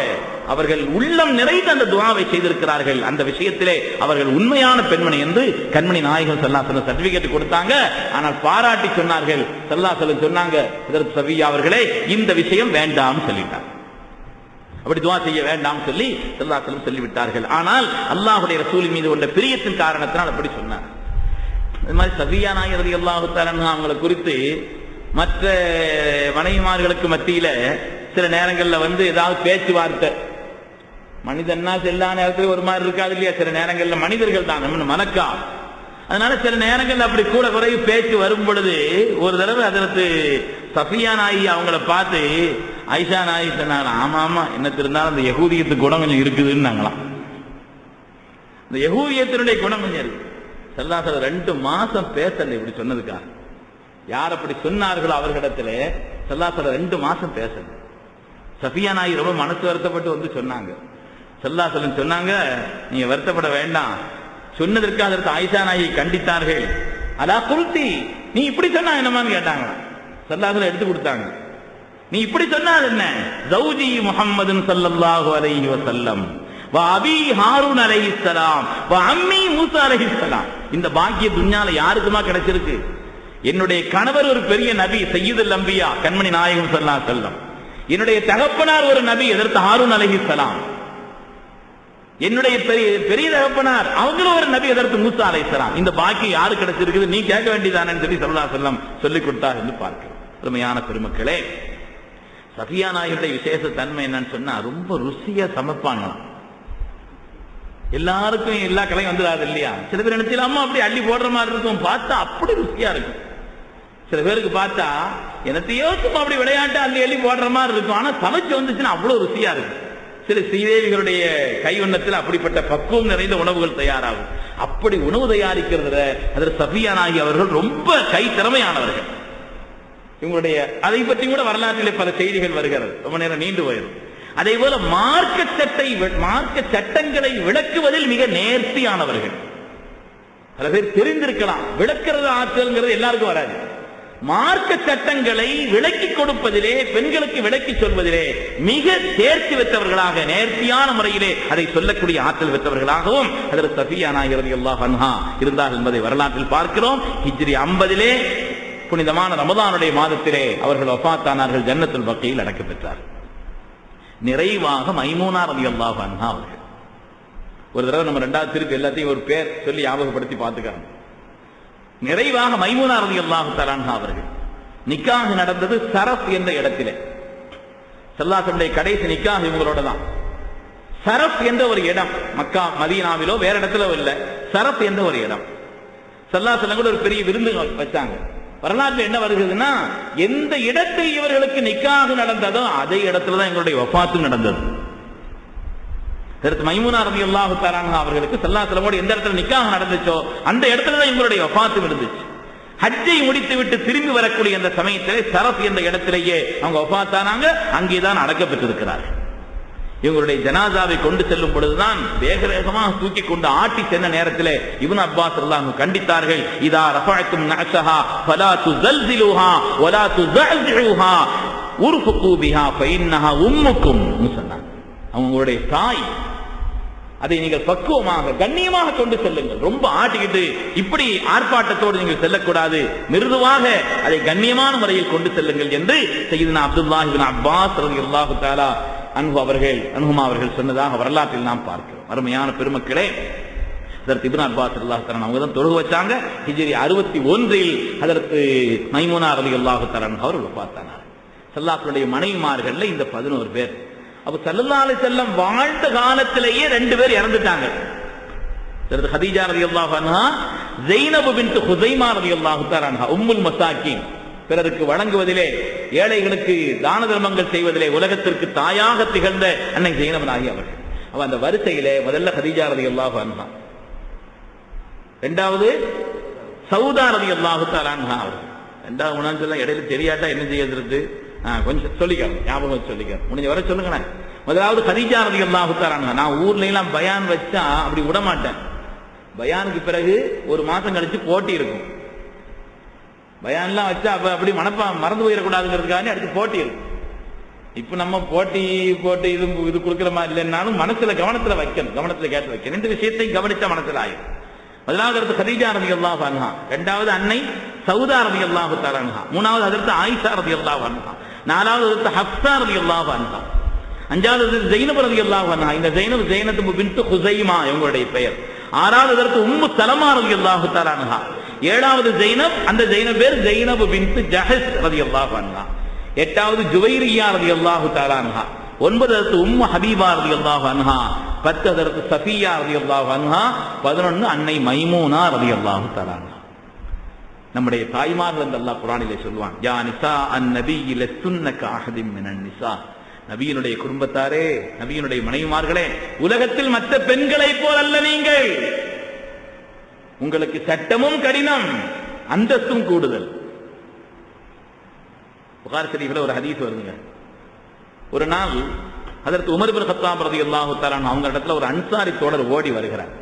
அவர்கள் உள்ளம் நிறைந்த அந்த துஆவை செய்திருக்கிறார்கள். அந்த விஷயத்திலே அவர்கள் உண்மையான பெண்மணி என்று கண்மணி நாயகம் ஸல்லல்லாஹு அலைஹி வஸல்லம் சர்டிபிகேட் கொடுத்தாங்க. ஆனால் பாராட்டி சொன்னார்கள். ஸல்லல்லாஹு அலைஹி வஸல்லம் சொன்னாங்க, ஹஜ்ரத் சஃபியா அவர்களே இந்த விஷயம் வேண்டாம் சொல்லிட்டாங்க, அப்படி துஆ செய்ய வேண்டாம் சொல்லி ஸல்லல்லாஹு அலைஹி வஸல்லம் சொல்லிவிட்டார்கள். ஆனால் அல்லாஹ்வுடைய ரசூலின் மீது உள்ள பிரியத்தின் காரணத்தினால் அப்படி சொன்னார். அது மாதிரி சஃபியா நாயகி ரலியல்லாஹு தஆலா அன்ஹா அவங்களை குறித்து மற்ற மனைவிமார்களுக்கு மத்தியில சில நேரங்களில் வந்து ஏதாவது பேச்சுவார்த்தை, மனிதன்னா எல்லா நேரத்திலும் ஒரு மாதிரி இருக்காது இல்லையா, சில நேரங்களில் மனிதர்கள் தான் நம்ம மலக்கா. அதனால சில நேரங்கள் அப்படி கூட குறைவு பேச்சு வரும் பொழுது ஒரு தடவை அதற்கு சஃபியா நாயகி அவங்கள பார்த்து ஆயிஷா நாயகி சொன்னாங்க, ஆமா ஆமா என்ன இருந்தாலும் அந்த யகூதியத்து குணம் கொஞ்சம் இருக்குதுன்னாங்களாம். இந்த யகூதியத்தினுடைய குணம் கொஞ்சம் இருக்கு. ஸல்லல்லாஹு அலைஹி வஸல்லம் 2 மாசம் பேசல. இப்படி சொன்னதுக்காக யார் அப்படி சொன்னார்களோ அவர்களிடத்துல ஸல்லல்லாஹு அலைஹி வஸல்லம் 2 மாசம் பேசல. சஃபியா நாயகி ரொம்ப மனசு வருத்தப்பட்டு வந்து சொன்னாங்க. ஸல்லல்லாஹு அலைஹி வஸல்லம் சொன்னாங்க, நீங்க வருத்தப்பட வேண்டாம். சொன்னதற்கு அதற்கு ஆயிஷா நாயகி கண்டித்தார்கள். அலா குல்தி, நீ இப்படி சொன்னா என்னமான்னு கேட்டாங்க. ஸல்லல்லாஹு அலைஹி வஸல்லம் எடுத்து கொடுத்தாங்க. நீ இப்படி சொன்னால் என்ன, ஜௌஜி முஹம்மதுன் ஸல்லல்லாஹு அலைஹி வஸல்லம் வ அபி ஹாரூன் அலைஹிஸ்ஸலாம் வ அம்மி மூஸா அலைஹிஸ்ஸலாம். இந்த பாக்கிய துன்யால யாருக்குமா கிடைச்சிருக்கு? என்னுடைய கணவர் ஒரு பெரிய நபி, சய்யிதுல் அம்பியா கண்மணி நாயகம் ஸல்லல்லாஹு அலைஹி வஸல்லம். என்னுடைய தகப்பனார் ஒரு நபி, எதற்கு ஹாரூன் அலைஹிஸ்ஸலாம். என்னுடைய பெரிய தகப்பனார் அவங்களும் ஒரு நபி, எதற்கு மூஸா அலைஹிஸ்ஸலாம். இந்த பாக்கியம் யாரு கிடைச்சிருக்குது, நீ கேட்க வேண்டியதானு சொல்லி ஸல்லல்லாஹு அலைஹி வஸல்லம் சொல்லிக் கொடுத்தார் என்று பார்க்கிறோம். பெருமையான பெருமக்களே, சஃபியா நாயகியுடைய விசேஷ தன்மை என்னன்னு சொன்னா ரொம்ப ருசியா சமைப்பாங்களாம். எல்லாருக்கும் எல்லா கலையும் வந்துடாது இல்லையா? சில பேர் நினைச்சலாமா அப்படி அள்ளி போடுற மாதிரி இருக்கும், பார்த்தா அப்படி ருசியா இருக்கும். சில பேருக்கு பார்த்தா என்னத்தையோ சும்மா அப்படி விளையாட்டு அள்ளி அள்ளி போடுற மாதிரி இருக்கும், ஆனா சமைச்சு வந்துச்சுன்னா அவ்வளவு ருசியா இருக்கும். சில ஸ்ரீதேவிகளுடைய கைவண்ணத்தில் அப்படிப்பட்ட பக்குவம் நிறைந்த உணவுகள் தயாராகும். அப்படி உணவு தயாரிக்கிறதுல அதில் சஃபியானாகி அவர்கள் ரொம்ப கை திறமையானவர்கள். இவங்களுடைய அதை பற்றி கூட வரலாற்றிலே பல செய்திகள் வருகிறது, ரொம்ப நேரம் நீண்டு போயிடும். அதே போல மார்க்க சட்டங்களை விளக்குவதில் மிக நேர்த்தியானவர்கள். பல பேர் தெரிந்திருக்கலாம், விளக்கிறது ஆற்றல்ங்கிறது எல்லாருக்கும் வராது. மார்க்க சட்டங்களை விளக்கி கொடுப்பதிலே, பெண்களுக்கு விளக்கி சொல்வதிலே மிக தேர்ச்சி பெற்றவர்களாக, நேர்த்தியான முறையிலே அதை சொல்லக்கூடிய ஆற்றல் பெற்றவர்களாகவும் அதில் சஃபியா நாயகி ரலியல்லாஹு அன்ஹா இருந்தார் என்பதை வரலாற்றில் பார்க்கிறோம். ஹிஜ்ரி 50 புனிதமான ரமதானுடைய மாதத்திலே அவர்கள் வஃபாத்தானார்கள், ஜன்னத்துல் பக்கீயில் அடக்கம் பெற்றார். நிறைவாக மைமூனா ரலியல்லாஹு அன்ஹா அவர்கள். ஒரு தடவை நம்ம ரெண்டாவது திருப்பி எல்லாத்தையும் ஒரு பேர் சொல்லி ஞாபகப்படுத்தி பார்த்துக்கிறோம். நிறைவாக மைமூனா ரலியல்லாஹு தஆலா அன்ஹா அவர்கள் நிக்காஹ் நடந்தது சரஃப் என்ற இடத்திலே. ஸல்லல்லாஹு கடைசி நிக்காஹ் இவங்களோட தான். சரஃப் என்ற ஒரு இடம், மக்கா மதீனாவிலோ வேற இடத்துல இல்ல, சரஃப் என்ற ஒரு இடம். ஸல்லல்லாஹு கூட ஒரு பெரிய விருந்து வச்சாங்க. வரலாற்றில் என்ன வருகிறதுனா, எந்த இடத்தில் இவர்களுக்கு நிக்காஹ் நடந்ததோ அதே இடத்துல தான் எங்களுடைய வஃபாத்தும் நடந்தது. மைமூனா ரலியல்லாஹு தஆலா அன்ஹா அவர்களுக்கு ஸல்லல்லாஹு அலைஹி வஸல்லம் எந்த இடத்துல நிக்காஹ் நடந்துச்சோ அந்த இடத்துல தான் எங்களுடைய வஃபாத்தும் இருந்துச்சு. ஹஜ்ஜை முடித்துவிட்டு திரும்பி வரக்கூடிய அந்த சமயத்திலே சரஃப் என்ற இடத்திலேயே அவங்க வஃபாத்தானாங்க, அங்கேதான் அடக்கப்பட்டிருக்கிறார்கள். இவங்களுடைய ஜனாசாவை கொண்டு செல்லும் பொழுதுதான் வேக வேகமாக தூக்கி கொண்டு ஆட்டி சென்ற நேரத்திலே இப்னு அப்பாஸ் ரலியல்லாஹு அன்ஹு கண்டித்தார்கள், இதா ரஃபஅத்தும் நஅஸஹா ஃபலா துஸல்ஸிலுஹா வலா துஸஅஸிஉஹா உர்ஃபுகு பிஹா ஃபஇன்னஹா உம்முக்கும் முஸன்னா. அவங்களுடைய தாய், அதை நீங்கள் பக்குவமாக கண்ணியமாக கொண்டு செல்லுங்கள். ரொம்ப ஆட்டிக்கிட்டு இப்படி ஆர்ப்பாட்டத்தோடு நீங்கள் செல்லக்கூடாது, மிருதுவாக அதை கண்ணியமான முறையில் கொண்டு செல்லுங்கள் என்று சய்யிதுனா அப்துல்லாஹ் இப்னு அப்பாஸ் ரலியல்லாஹு தஆலா அன்ஹு அவர்கள் சொன்னதாக வரலாற்றில் நாம் பார்க்கிறோம். அருமையான பெருமக்களே, ஹஜ்ரத் இப்னு அப்பாஸ் ரலியல்லாஹு தஆலா அவங்க தான் தொழுக வச்சாங்க. ஹிஜ்ரி 61 ஹஜ்ரத் மைமூனா ரலியல்லாஹு தஆலா அவர்கள் வஃபாத்தானார். ஸல்லல்லாஹுடைய மனைவிமார்கள்ல இந்த 11 பேர். அப்ப ஸல்லல்லாஹு அலைஹி வஸல்லம் வாழ்ந்த காலத்திலேயே 2 பேர் இறந்துட்டாங்க. ஹதீஜா ரலியல்லாஹு அன்ஹா, ஸைனப் பின்த் ஹுஸைமா ரலியல்லாஹு தஆலா அன்ஹா, உம்முல் மசாகின், பிறருக்கு வழங்குவதிலே, ஏழைகளுக்கு தான தர்மங்கள் செய்வதிலே உலகத்திற்கு தாயாக திகழ்ந்த அன்னை ஸைனப் நாயகி அவர்கள். அவ அந்த வரிசையிலே முதல்ல ஹதீஜா ரலியல்லாஹு அன்ஹா, இரண்டாவது சௌதா ரலியல்லாஹு தஆலா அன்ஹா அவர்கள். இரண்டாவது மூணாவது சொல்ல இடையில தெரியாட்டா என்ன செய்யறது, கொஞ்சம் சொல்லிக்கிறேன், ஞாபகம் சொல்லிக்கிறேன், முடிஞ்ச வரை சொல்லுங்க. முதலாவது ஹதீஜா ரலியல்லாஹு தஆலா அன்ஹா. நான் ஊர்ல எல்லாம் பயான் வச்சா அப்படி விட மாட்டேன். பயானுக்கு பிறகு ஒரு மாசம் கழிச்சு போட்டி இருக்கும். பயான்லாம் வச்சா அப்படி மறந்து போயிடக்கூடாதுங்கிறதுக்காக அடுத்து போட்டி இருக்கும். இப்ப நம்ம போட்டி போட்டு இது கொடுக்கிற மாதிரி இல்லைன்னாலும் மனசுல கவனத்துல வைக்கணும், கவனத்துல கேட்டு வைக்கணும். 2 விஷயத்தையும் கவனிச்சா மனசுல ஆயிடும். முதலாவது ஹதீஜா ரலியல்லாஹு அன்ஹா, இரண்டாவது அன்னை சௌதா ரலியல்லாஹு தஆலா அன்ஹா, மூணாவது ஹஜ்ரத் ஆயிஷா ரலியல்லாஹு அன்ஹா, நாலாவது ஹஜ்ரத் ஹப்ஸா ரலியல்லாஹு அன்ஹா, அஞ்சாவது ஸைனப் ரலியல்லாஹு அன்ஹா. இந்த ஸைனப் பின்த் ஹுஸைமா இவங்களுடைய பெயர். ஆறாவது ஹஜ்ரத் உம்மு சலமா ரலியல்லாஹு தஆலா அன்ஹா. ஏழாவது ஸைனப், அந்த ஸைனப் பேர் ஸைனப் பின்த் ஜஹஷ் ரலியல்லாஹு அன்ஹா. எட்டாவது ஜுவைரியா ரலியல்லாஹு தஆலா அன்ஹா. 9 ஹஜ்ரத் உம்மு ஹபீபா ரலியல்லாஹு அன்ஹா. 10 ஹஜ்ரத் சஃபியா ரலியல்லாஹு அன்ஹா. 11 அன்னை மைமூனா ரலியல்லாஹு தஆலா அன்ஹா. நம்முடைய தாய்மார்கள் என்று அல்லாஹ் குர்ஆனிலே சொல்வான், யா நிசா அன்-நபிய்யி லஸ்துன்ன கஅஹதின் மினன் நிசா. நபியினுடைய குடும்பத்தாரே, நபியினுடைய மனைவிமார்களே, உலகத்தில் மற்ற பெண்களை போல் அல்ல நீங்கள். உங்களுக்கு சட்டமும் கடினம், அந்தஸ்தும் கூடுதல். புகார் ஷரீஃப்ல ஒரு ஹதீஸ் வருதுங்க. ஒரு நாள் ஹஜ்ரத் உமர் இப்னு கத்தாப் ரலியல்லாஹு தஆலா அவங்க இடத்துல ஒரு அன்சாரி தோழர் ஓடி வருகிறார்.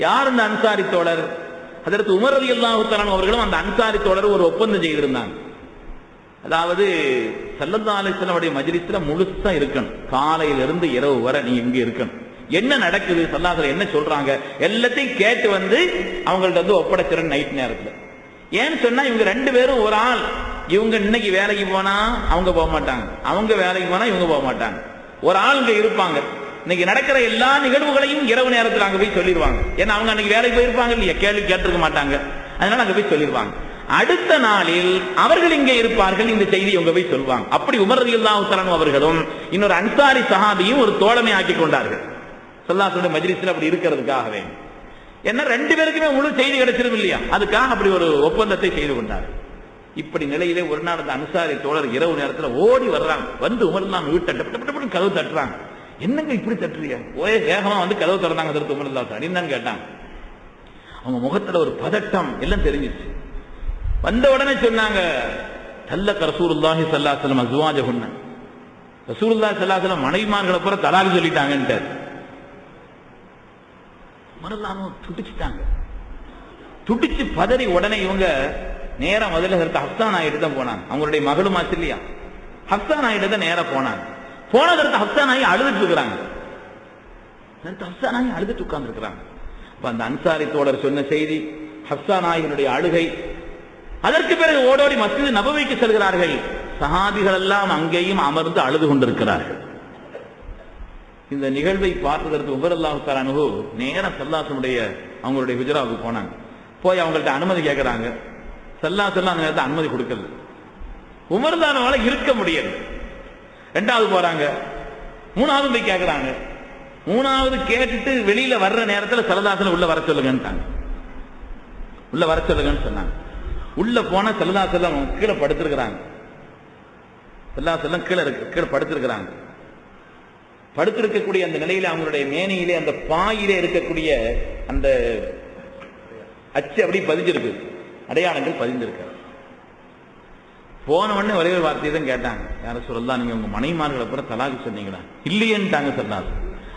யார் அந்த அன்சாரி தோழர்? ஹஜ்ரத் உமர் ரலியல்லாஹு தஆலா அவர்களும் அந்த அன்சாரி தோழர் ஒரு ஒப்பந்தம் செய்திருந்தாங்க. அதாவது ஸல்லல்லாஹு அலைஹி வஸல்லம் மஜ்லிஸ்ல முழுசா இருக்கணும், காலையிலிருந்து இரவு வரை நீ இங்க இருக்கணும். என்ன நடக்குது, ஸல்லல்லாஹு அலைஹி என்ன சொல்றாங்க, எல்லாத்தையும் கேட்டு வந்து அவங்கள்ட்ட வந்து ஒப்படைச்சிடணும் நைட் நேரத்துல. ஏன்னு சொன்னா இவங்க 2 பேரும் ஒரு ஆள். இவங்க இன்னைக்கு வேலைக்கு போனா அவங்க போக மாட்டாங்க, அவங்க வேலைக்கு போனா இவங்க போக மாட்டாங்க. ஒரு ஆள் இங்க இருப்பாங்க. இன்னைக்கு நடக்கிற எல்லா நிகழ்வுகளையும் இரவு நேரத்தில் அங்க போய் சொல்லிடுவாங்க. ஏன்னா அவங்க அன்னைக்கு வேலைக்கு போயிருப்பாங்க இல்லையா, கேள்வி கேட்டிருக்க மாட்டாங்க, அதனால அங்க போய் சொல்லிடுவாங்க. அடுத்த நாளில் அவர்கள் இங்கே இருப்பார்கள், இந்த செய்தி இவங்க போய் சொல்வாங்க. அப்படி உமர் ரலியல்லாஹு தஆலா அவர்களும் இன்னொரு அன்சாரி சஹாபியும் ஒரு தோழமை ஆக்கி கொண்டார்கள். ஸல்லல்லாஹு மஜ்லிஸ்ல அப்படி இருக்கிறதுக்காகவே. ஏன்னா 2 பேருக்குமே முழு செய்தி கிடைச்சிரும் இல்லையா, அதுக்காக அப்படி ஒரு ஒப்பந்தத்தை செய்து கொண்டார். இப்படி நிலையிலே ஒரு நாள் அந்த அன்சாரி தோழர் இரவு நேரத்தில் ஓடி வர்றாங்க. வந்து உமர்லாம் வீட்டை கதவு தட்டுறாங்க. என்னங்க இப்படி தட்டுறீங்க? வேகமா வந்து கதவு திறந்தாங்க. அதற்கு உமர்லாம் அப்படின்னு கேட்டாங்க. அவங்க முகத்துல ஒரு பதட்டம் எல்லாம் தெரிஞ்சிச்சு. வந்த உடனே சொன்னாங்க, தல்லக ரசூலுல்லாஹி ஸல்லல்லாஹு அலைஹி வஸல்லம் அஸ்வாஜஹுன்ன, ரசூலுல்லாஹி ஸல்லல்லாஹு அலைஹி வஸல்லம் மனைவிமார்களை பூரா தலாக் சொல்லிட்டாங்கன்றார். உமர்லாம் துடிச்சிட்டாங்க. துடிச்சு பதறி உடனே இவங்க நேரா முதல்ல ஹப்ஸா நாயிட்டு தான் போனாங்க. அவங்களுடைய மகளும் ஆச்சு இல்லையா, ஹப்ஸா நாயிட்டு தான் நேரா போனாங்க. போனதற்கு ஹப்ஸா நாயி அழுதுட்டு இருக்கிறாங்க. ஹப்ஸா நாயி அழுதுட்டு உட்கார்ந்து இருக்கிறாங்க. அப்ப அந்த அன்சாரி தோழர் சொன்ன செய்தி, ஹப்ஸா நாயினுடைய அழுகை. அதற்கு பிறகு ஓடோடி மஸ்ஜித் நபவிக்கு செல்கிறார்கள். சஹாபிகள் எல்லாம் அங்கேயும் அமர்ந்து அழுது கொண்டிருக்கிறார்கள். இந்த நிகழ்வை பார்த்ததற்கு உமர் ரலியல்லாஹு தஆலா அன்ஹு நேரா ஸல்லல்லாஹு அவங்களுடைய ஹுஜராவுக்கு போனாங்க. போய் அவங்கள்ட்ட அனுமதி கேட்கிறாங்க. ஸல்லல்லாஹு அந்த நேரத்தை அனுமதி கொடுக்கல. உமர் தானவால இருக்க முடியல. 2வது போறாங்க. 3வது போய் கேட்கிறாங்க. 3வது கேட்டுட்டு வெளியில வர்ற நேரத்தில் ஸல்லல்லாஹு உள்ள வர சொல்லுங்கன்ட்டாங்க. உள்ள வர சொல்லுங்கன்னு சொன்னாங்க. உள்ள போன ஸல்லல்லாஹு கீழே படுத்திருக்கிறாங்க. ஸல்லல்லாஹு கீழே படுத்திருக்கிறாங்க. படுத்திருக்கக்கூடிய அந்த நிலையில அவங்களுடைய மேனியிலே அந்த பாயிலே இருக்கக்கூடிய அந்த அச்சு அப்படி பதிஞ்சிருக்கு, அடையாளங்கள் பதிஞ்சிருக்கு. போன உடனே ஒரே ஒரு வார்த்தையை தான் கேட்டாங்க, யார சொல்லலாம், நீங்க உங்க மனைவிமார்களை பூரா தலாக் சொன்னீங்களா? இல்லையேன்ட்டாங்க. சொன்னாங்க.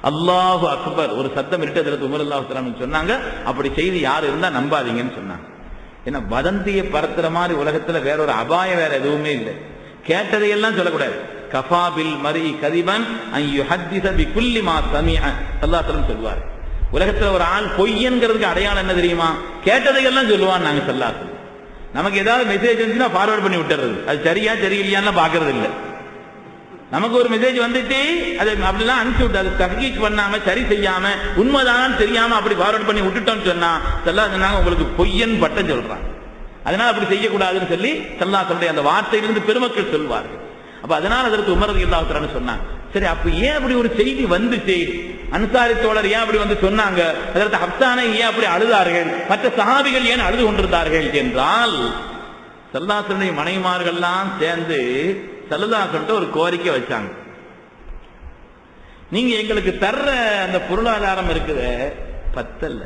அல்லாஹு அக்பர் ஒரு சத்தம் இட்டு உமர் ரலியல்லாஹு தஆலா சொன்னாங்க, அப்படி செய்தி யார் இருந்தா நம்பாதீங்கன்னு சொன்னாங்க. ஏன்னா வதந்தியை பரத்துற மாதிரி உலகத்துல வேற ஒரு அபாயம் வேற எதுவுமே இல்லை. கேட்டதையெல்லாம் சொல்லக்கூடாது. கஃபா பில் மரி கதிபன் அன் யுஹத்திஸ பிகுல்லி மா சமிஅ, ஸல்லல்லாஹு அலைஹி வஸல்லம் சொல்வார். உலகத்துல ஒரு ஆள் பொய்யன்கிறதுக்கு அடையாளம் என்ன தெரியுமா? கேட்டதையெல்லாம் சொல்லுவான். நாங்க ஸல்லல்லாஹு அலைஹி வஸல்லம் நமக்கு ஏதாவது மெசேஜ் வந்துச்சுன்னா ஃபார்வர்ட் பண்ணி விட்டுறது, அது சரியா சரியில்லையான்னு பாக்குறது இல்லை. நமக்கு ஒரு மெசேஜ் வந்துட்டு அதை அப்படிலாம் அனுப்பிச்சு விட்டு அது தஹ்கீக் பண்ணாம சரி செய்யாம உண்மைதான் தெரியாம அப்படி ஃபார்வர்ட் பண்ணி விட்டுட்டோம்னு சொன்னா ஸல்லல்லாஹு சொன்னாங்க உங்களுக்கு பொய்யன் பட்டம் சொல்றாங்க. அதனால அப்படி செய்யக்கூடாதுன்னு சொல்லி ஸல்லல்லாஹு அந்த வார்த்தையிலிருந்து பெருமக்கள் சொல்வார்கள். அப்ப அதனால அதற்கு உமர் ரலியல்லாஹு தஆலா சொன்னாங்க. சரி, அப்ப ஏன் அப்படி ஒரு செய்தி வந்துச்சு? அன்சாரி தோழர் ஏன் அப்படி வந்து சொன்னாங்க? அதற்கு ஹப்ஸானை ஏன் அப்படி அழுதார்கள்? மற்ற சஹாபிகள் ஏன் அழுது கொண்டிருந்தார்கள் என்றால், ஸல்லல்லாஹு அலைஹி மனைவிமார்கள்லாம் சேர்ந்து ஸல்லல்லாஹு ஒரு கோரிக்கை வச்சாங்க. நீங்க எங்களுக்கு தர்ற அந்த பொருளாதாரம் இருக்குது பத்தல்ல,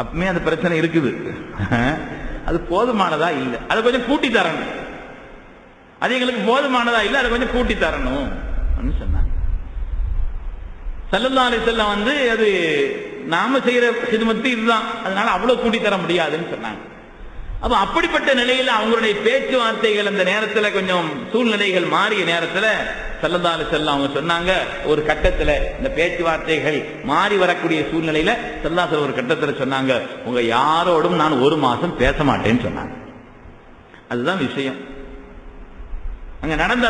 அப்பமே அந்த பிரச்சனை இருக்குது, அது போதுமானதா இல்லை, அதை கொஞ்சம் கூட்டி தரணும். அது எங்களுக்கு போதுமானதா இல்லை, அதை கொஞ்சம் கூட்டி தரணும் சொன்னாங்க. ஸல்லல்லாஹு அலைஹி வஸல்லம் அது நாம செய்யற ஹித்மத் இதுதான், அதனால அவ்வளவு கூட்டி தர முடியாதுன்னு சொன்னாங்க. அப்ப அப்படிப்பட்ட நிலையில அவங்களுடைய பேச்சுவார்த்தைகள் அந்த நேரத்தில் கொஞ்சம் சூழ்நிலைகள் மாறிய நேரத்தில் ஸல்லல்லாஹு அலைஹி வஸல்லம் அவங்க சொன்னாங்க, ஒரு கட்டத்தில் இந்த பேச்சுவார்த்தைகள் மாறி வரக்கூடிய சூழ்நிலையில ஸல்லல்லாஹு அலைஹி ஒரு கட்டத்தில் சொன்னாங்க, உங்க யாரோடும் நான் 1 மாசம் பேச மாட்டேன்னு சொன்னாங்க. அதுதான் விஷயம். அங்க நடந்த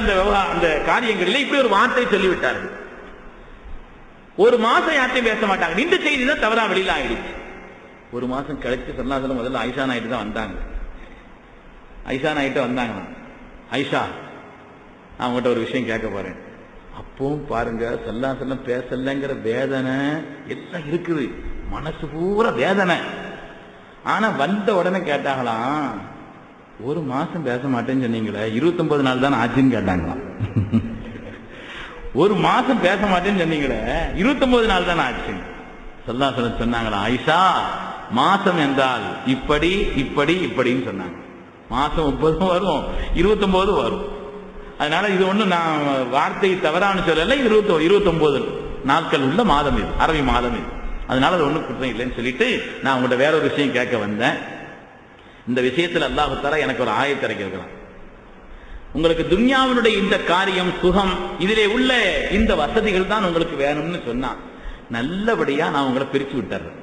அந்த காரியங்களில் இப்படி ஒரு வார்த்தை சொல்லிவிட்டார்கள். 1 மாசம் யார்ட்டையும் பேச மாட்டாங்க. இந்த செய்தி தான் தவறா வெளியில ஆயிடுச்சு. 1 மாசம் கழிச்சு ஸல்லல்லாஹு முதல்ல ஆயிஷா நாயிட்டு தான் வந்தாங்க. ஆயிஷா நாயிட்டு வந்தாங்க. ஆயிஷா, நான் உங்ககிட்ட ஒரு விஷயம் கேட்க போறேன். அப்பவும் பாருங்க ஸல்லல்லாஹு பேசலங்கிற வேதனை எல்லாம் இருக்குது, மனசு பூரா வேதனை. ஆனா வந்த உடனே கேட்டாங்களாம், 1 மாசம் பேச மாட்டேன்னு சொன்னீங்களே, 29 நாள் தான் ஆச்சுன்னு கேட்டாங்களாம். 1 மாசம் பேச மாட்டேன்னு சொன்னீங்களே, 29 நாள் தான் ஆச்சு. ஸல்லல்லாஹு சொன்னாங்களா, ஆயிஷா, மாசம் என்றால் இப்படி இப்படி இப்படின்னு சொன்னாங்க. மாசம் 30 வரும், 29 வரும். அதனால இது ஒண்ணு நான் வார்த்தை தவறான்னு சொல்லல, 29 நாட்கள் உள்ள மாதம் இது, அரபி மாதம் இது. அதனால அது ஒண்ணு குற்றம் இல்லைன்னு சொல்லிட்டு நான் உங்கள்கிட்ட வேற ஒரு விஷயம் கேட்க வந்தேன். இந்த விஷயத்தில் அல்லாஹ் தஆலா எனக்கு ஒரு ஆயத்தை இறக்கியிருக்கிறான். உங்களுக்கு துன்யாவினுடைய இந்த காரியம் சுகம், இதிலே உள்ள இந்த வசதிகள் தான் உங்களுக்கு வேணும்னு சொன்னா நல்லபடியா நான் உங்களை பிரிச்சு விட்டுறேன்.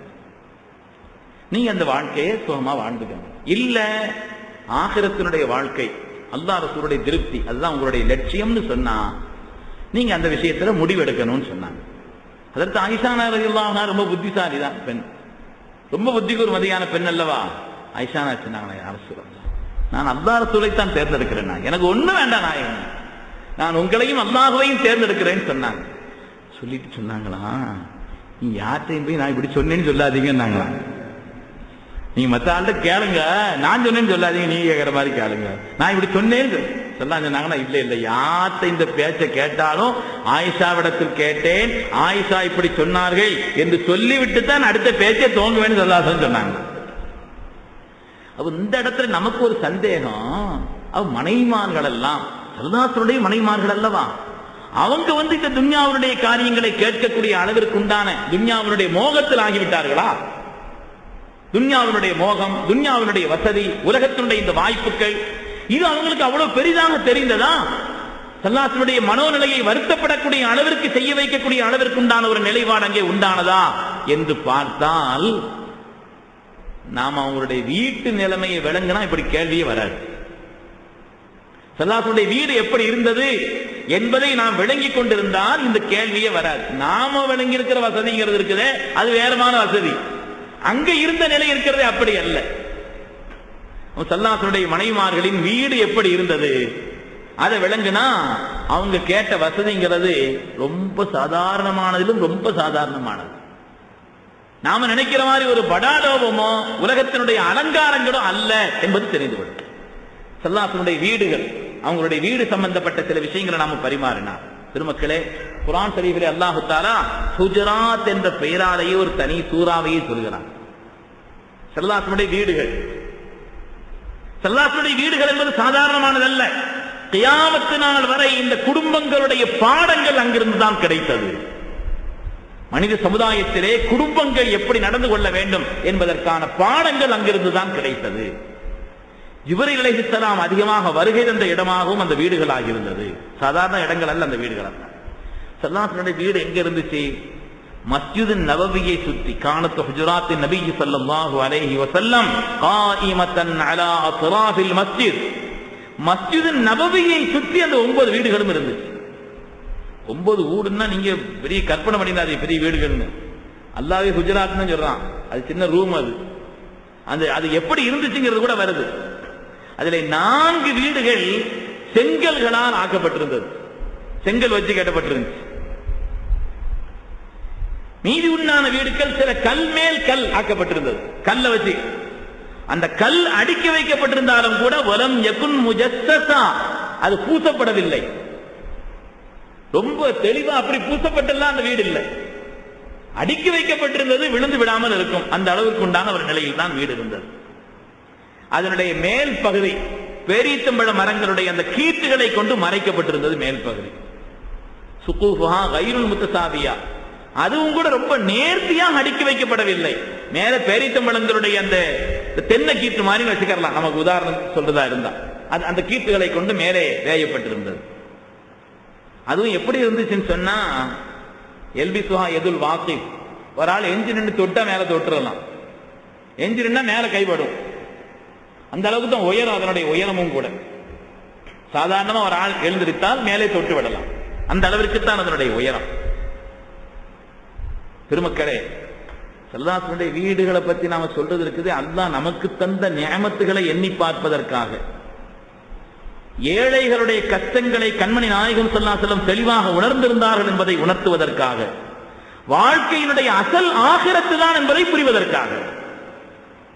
நீங்க அந்த வாழ்க்கையை சுகமா வாழ்ந்துக்கணும். இல்ல ஆகிரத்தினுடைய வாழ்க்கை, அல்லாஹ் ரசூலுடைய திருப்தி, அதுதான் உங்களுடைய லட்சியம்னு சொன்னா நீங்க அந்த விஷயத்துல முடிவெடுக்கணும்னு சொன்னாங்க. அதற்கு ஆயிஷா ரலியல்லாஹு அன்ஹா ரொம்ப புத்திசாலி தான் பெண், ரொம்ப புத்திகூர்மதியான பெண் அல்லவா. ஆயிஷா சொன்னாங்களா, யார் சொல்லுங்க, நான் அல்லாஹ் ரசூலை தான் தேர்ந்தெடுக்கிறேன், எனக்கு ஒண்ணு வேண்டாம் நாயகன், நான் உங்களையும் அல்லாஹ்வையும் தேர்ந்தெடுக்கிறேன்னு சொன்னாங்க. சொல்லிட்டு சொன்னாங்களா, நீ யார்ட்டையும் போய் நான் இப்படி சொன்னேன்னு சொல்லாதீங்கன்னாங்களா. நீங்க மத்த ஆள்கிட்ட கேளுங்க, நான் சொன்னேன்னு சொல்லாதீங்க, நீங்க கேட்கிற மாதிரி கேளுங்க. நான் இப்படி சொன்னேன்னு சொல்லாங்க சொன்னாங்கன்னா, இல்ல இல்ல யார்கிட்ட இந்த பேச்சை கேட்டாலும் ஆயிஷாவிடத்தில் கேட்டேன், ஆயிஷா இப்படி சொன்னார்கள் என்று சொல்லிவிட்டு தான் அடுத்த பேச்சை துவங்குவேன்னு சொன்னாங்க. அப்ப இந்த இடத்துல நமக்கு ஒரு சந்தேகம், அவ மனைவிமார்கள் எல்லாம் சரதாசனுடைய மனைவிமார்கள் அல்லவா, அவங்க இந்த துன்யாவுடைய காரியங்களை கேட்கக்கூடிய அளவிற்கு உண்டான துன்யாவுடைய மோகத்தில் ஆகிவிட்டார்களா? துன்யாவுடைய மோகம், துன்யாவுடைய வசதி, உலகத்தினுடைய இந்த வாய்ப்புகள், இது அவங்களுக்கு அவ்வளவு பெரிதாக தெரிந்ததா? சல்லாசனுடைய மனோநிலையை வருத்தப்படக்கூடிய அளவிற்கு செய்ய வைக்கக்கூடிய அளவிற்கு உண்டான ஒரு நிலைப்பாடு அங்கே உண்டானதா என்று பார்த்தால், நாம் அவங்களுடைய வீட்டு நிலைமையை விளங்கினா இப்படி கேள்வியே வராது. சல்லாசனுடைய வீடு எப்படி இருந்தது என்பதை நாம் விளங்கி கொண்டிருந்தால் இந்த கேள்வியே வராது. நாம விளங்கி இருக்கிற வசதிங்கிறது இருக்குதே, அது வேறமான வசதி. அங்க இருந்த நிலை இருக்கிறது அப்படி அல்ல. சல்லாசனுடைய மனைவிமார்களின் வீடு எப்படி இருந்தது அதை விளங்குனா அவங்க கேட்ட வசதிங்கிறது ரொம்ப சாதாரணமானதிலும் ரொம்ப சாதாரணமானது. நாம நினைக்கிற மாதிரி ஒரு படாடோபமோ உலகத்தினுடைய அலங்காரங்களோ அல்ல என்பது தெரிந்துவிடும். சல்லாசனுடைய வீடுகள், அவங்களுடைய வீடு சம்பந்தப்பட்ட சில விஷயங்களை நாம பரிமாறினார். திருமக்களே, குர்ஆன் ஷரீஃபிலே அல்லாஹ் தஆலா ஹுஜராத் என்ற பெயராலேயே ஒரு தனி சூறாவையே சொல்கிறான். சல்லாசனுடைய வீடுகள், சல்லாசனுடைய வீடுகள் என்பது சாதாரணமானதல்ல. கியாமத்து நாள் வரை இந்த குடும்பங்களுடைய பாடங்கள் அங்கிருந்து தான் கிடைத்தது. மனித சமுதாயத்திலே குடும்பங்கள் எப்படி நடந்து கொள்ள வேண்டும் என்பதற்கான பாடங்கள் அங்கிருந்து தான் கிடைத்தது. ஜிப்ரீல் அலைஹிஸ்ஸலாம் அதிகமாக வருகை தந்த இடமாகவும் அந்த வீடுகள் ஆகியிருந்தது. சாதாரண இடங்கள் அல்ல அந்த வீடுகள். சல்லாஹ்வுடைய வீடு எங்க இருந்துச்சு? மஸ்ஜிது நபவியை சுத்தி. கானத் ஹுஜராத் நபி ஸல்லல்லாஹு அலைஹி வஸல்லம் காயிமத்தன் அலா அத்ராஃபில் மஸ்ஜித். மஸ்ஜிது நபவியை சுத்தி அந்த 9 வீடுகளும் இருந்துச்சு. 9 வீடுன்னா நீங்க பெரிய கற்பனை பண்ணிடாதே பெரிய வீடுகள்னு. அல்லாஹ்வே ஹுஜராத்னு சொல்றான். அது சின்ன ரூம். அது எப்படி இருந்துச்சுங்கிறது கூட வருது. அதில் 4 வீடுகள் செங்கல்களால் ஆக்கப்பட்டிருந்தது. செங்கல் வச்சு கட்டப்பட்டிருந்துச்சு. மீதி உண்டான வீடுகள் சில கல் மேல் கல் ஆக்கப்பட்டிருந்தது. கல்ல வச்சு அந்த கல் அடுக்கி வைக்கப்பட்டிருந்தாலும் கூட வலம் யகுன் முஜஸ்ஸஸா, அது பூசப்படவில்லை. ரொம்ப தெளிவா அப்படி பூசப்பட்டெல்லாம் அந்த வீடு இல்லை. அடுக்கி வைக்கப்பட்டிருந்தது, விழுந்து விடாமல் இருக்கும். அந்த அளவுக்கு உண்டான ஒரு நிலையில் தான் வீடு இருந்தது. அதனுடைய மேல் பகுதி பேரீத்தம்பழ மரங்களுடைய அந்த கீற்றுகளை கொண்டு மறைக்கப்பட்டிருந்தது. மேல் பகுதி சுகூஃபுஹா கைருல் முத்தசாவியா, அதுவும் கூட ரொம்ப நேர்த்தியாக அடுக்கி வைக்கப்படவில்லை. மேல பேரீத்தம்பழங்களுடைய அந்த தென்னை கீற்று மாதிரி வச்சுக்கலாம், நமக்கு உதாரணம் சொல்றதா இருந்தா. அந்த கீற்றுகளை கொண்டு மேலே வேயப்பட்டிருந்தது. அதுவும் எப்படி இருந்துச்சுன்னு சொன்னா, எல்பிசுஹா எதுல் வாக்கிப், ஒரு ஆள் எஞ்சி நின்று தொட்டா மேல தொட்டுறலாம், எஞ்சி நின்னா மேல கைப்படும். அந்த அளவுக்கு தான் உயரம், அதனுடைய உயரமும் கூட. சாதாரணமா ஒரு ஆள் எழுந்திருத்தால் மேலே தொட்டு விடலாம், அந்த அளவிற்கு தான் அதனுடைய உயரம். பெருமக்களே, சல்லாஹ்வுடைய வீடுகளை பத்தி நாம சொல்றது இருக்குது. அல்லாஹ் நமக்கு தந்த நியமத்துகளை எண்ணி பார்ப்பதற்காக, ஏழைகளுடைய கஷ்டங்களை கண்மணி நாயகம் ஸல்லல்லாஹு அலைஹி வஸல்லம் தெளிவாக உணர்ந்திருந்தார்கள் என்பதை உணர்த்துவதற்காக, வாழ்க்கையினுடைய அசல் ஆகிரத்து தான் என்பதை புரிவதற்காக.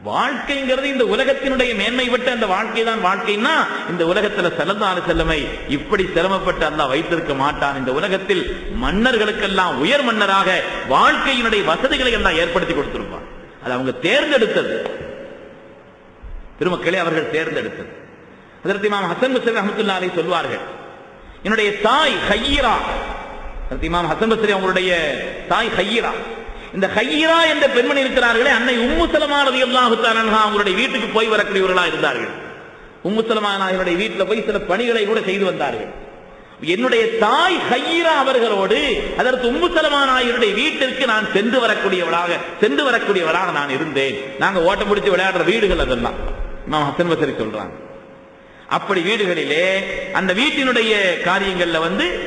வாழ்க்கைங்கிறது இந்த உலகத்தினுடைய மேன்மை விட்டு அந்த வாழ்க்கை தான் வாழ்க்கைன்னா, இந்த உலகத்தில் ஸல்லல்லாஹு அலைஹி வஸல்லம் இப்படி சிரமப்பட்டு அல்லாஹ் வைத்திருக்க மாட்டான். இந்த உலகத்தில் மன்னர்களுக்கெல்லாம் உயர் மன்னராக வாழ்க்கையினுடைய வசதிகளை எல்லாம் ஏற்படுத்தி கொடுத்திருப்பான். அது அவங்க தேர்ந்தெடுத்தது. திருமக்களே, அவர்கள் தேர்ந்தெடுத்தது. ஹஜ்ரத் இமாம் ஹசன் பஸ்ரி ரஹ்மத்துல்லாஹி அலைஹி சொல்வார்கள், என்னுடைய தாய் ஹைரா. ஹஜ்ரத் இமாம் ஹசன் பஸ்ரி அவங்களுடைய தாய் ஹைரா. இந்த ஹைரா என்ற பெண்மணி இருக்கிறார்களே, அன்னை உம்மு ஸலமா ரலியல்லாஹு தஆலா அன்ஹா அவங்களுடைய வீட்டுக்கு போய் வரக்கூடியவர்களா இருந்தார்கள். உம்மு ஸலமா அவருடைய வீட்டில் போய் சில பணிகளை கூட செய்து வந்தார்கள். என்னுடைய தாய் ஹைரா அவர்களோடு அதற்கு உம்மு ஸலமா நாயருடைய வீட்டிற்கு நான் சென்று வரக்கூடியவராக நான் இருந்தேன். நாங்க ஓட்ட முடிச்சு விளையாடுற வீடுகள் அதெல்லாம் இமாம் ஹசன் பஸ்ரி சொல்றாங்க. அப்படி வீடுகளிலே அந்த வீட்டினுடைய காரியங்கள்ல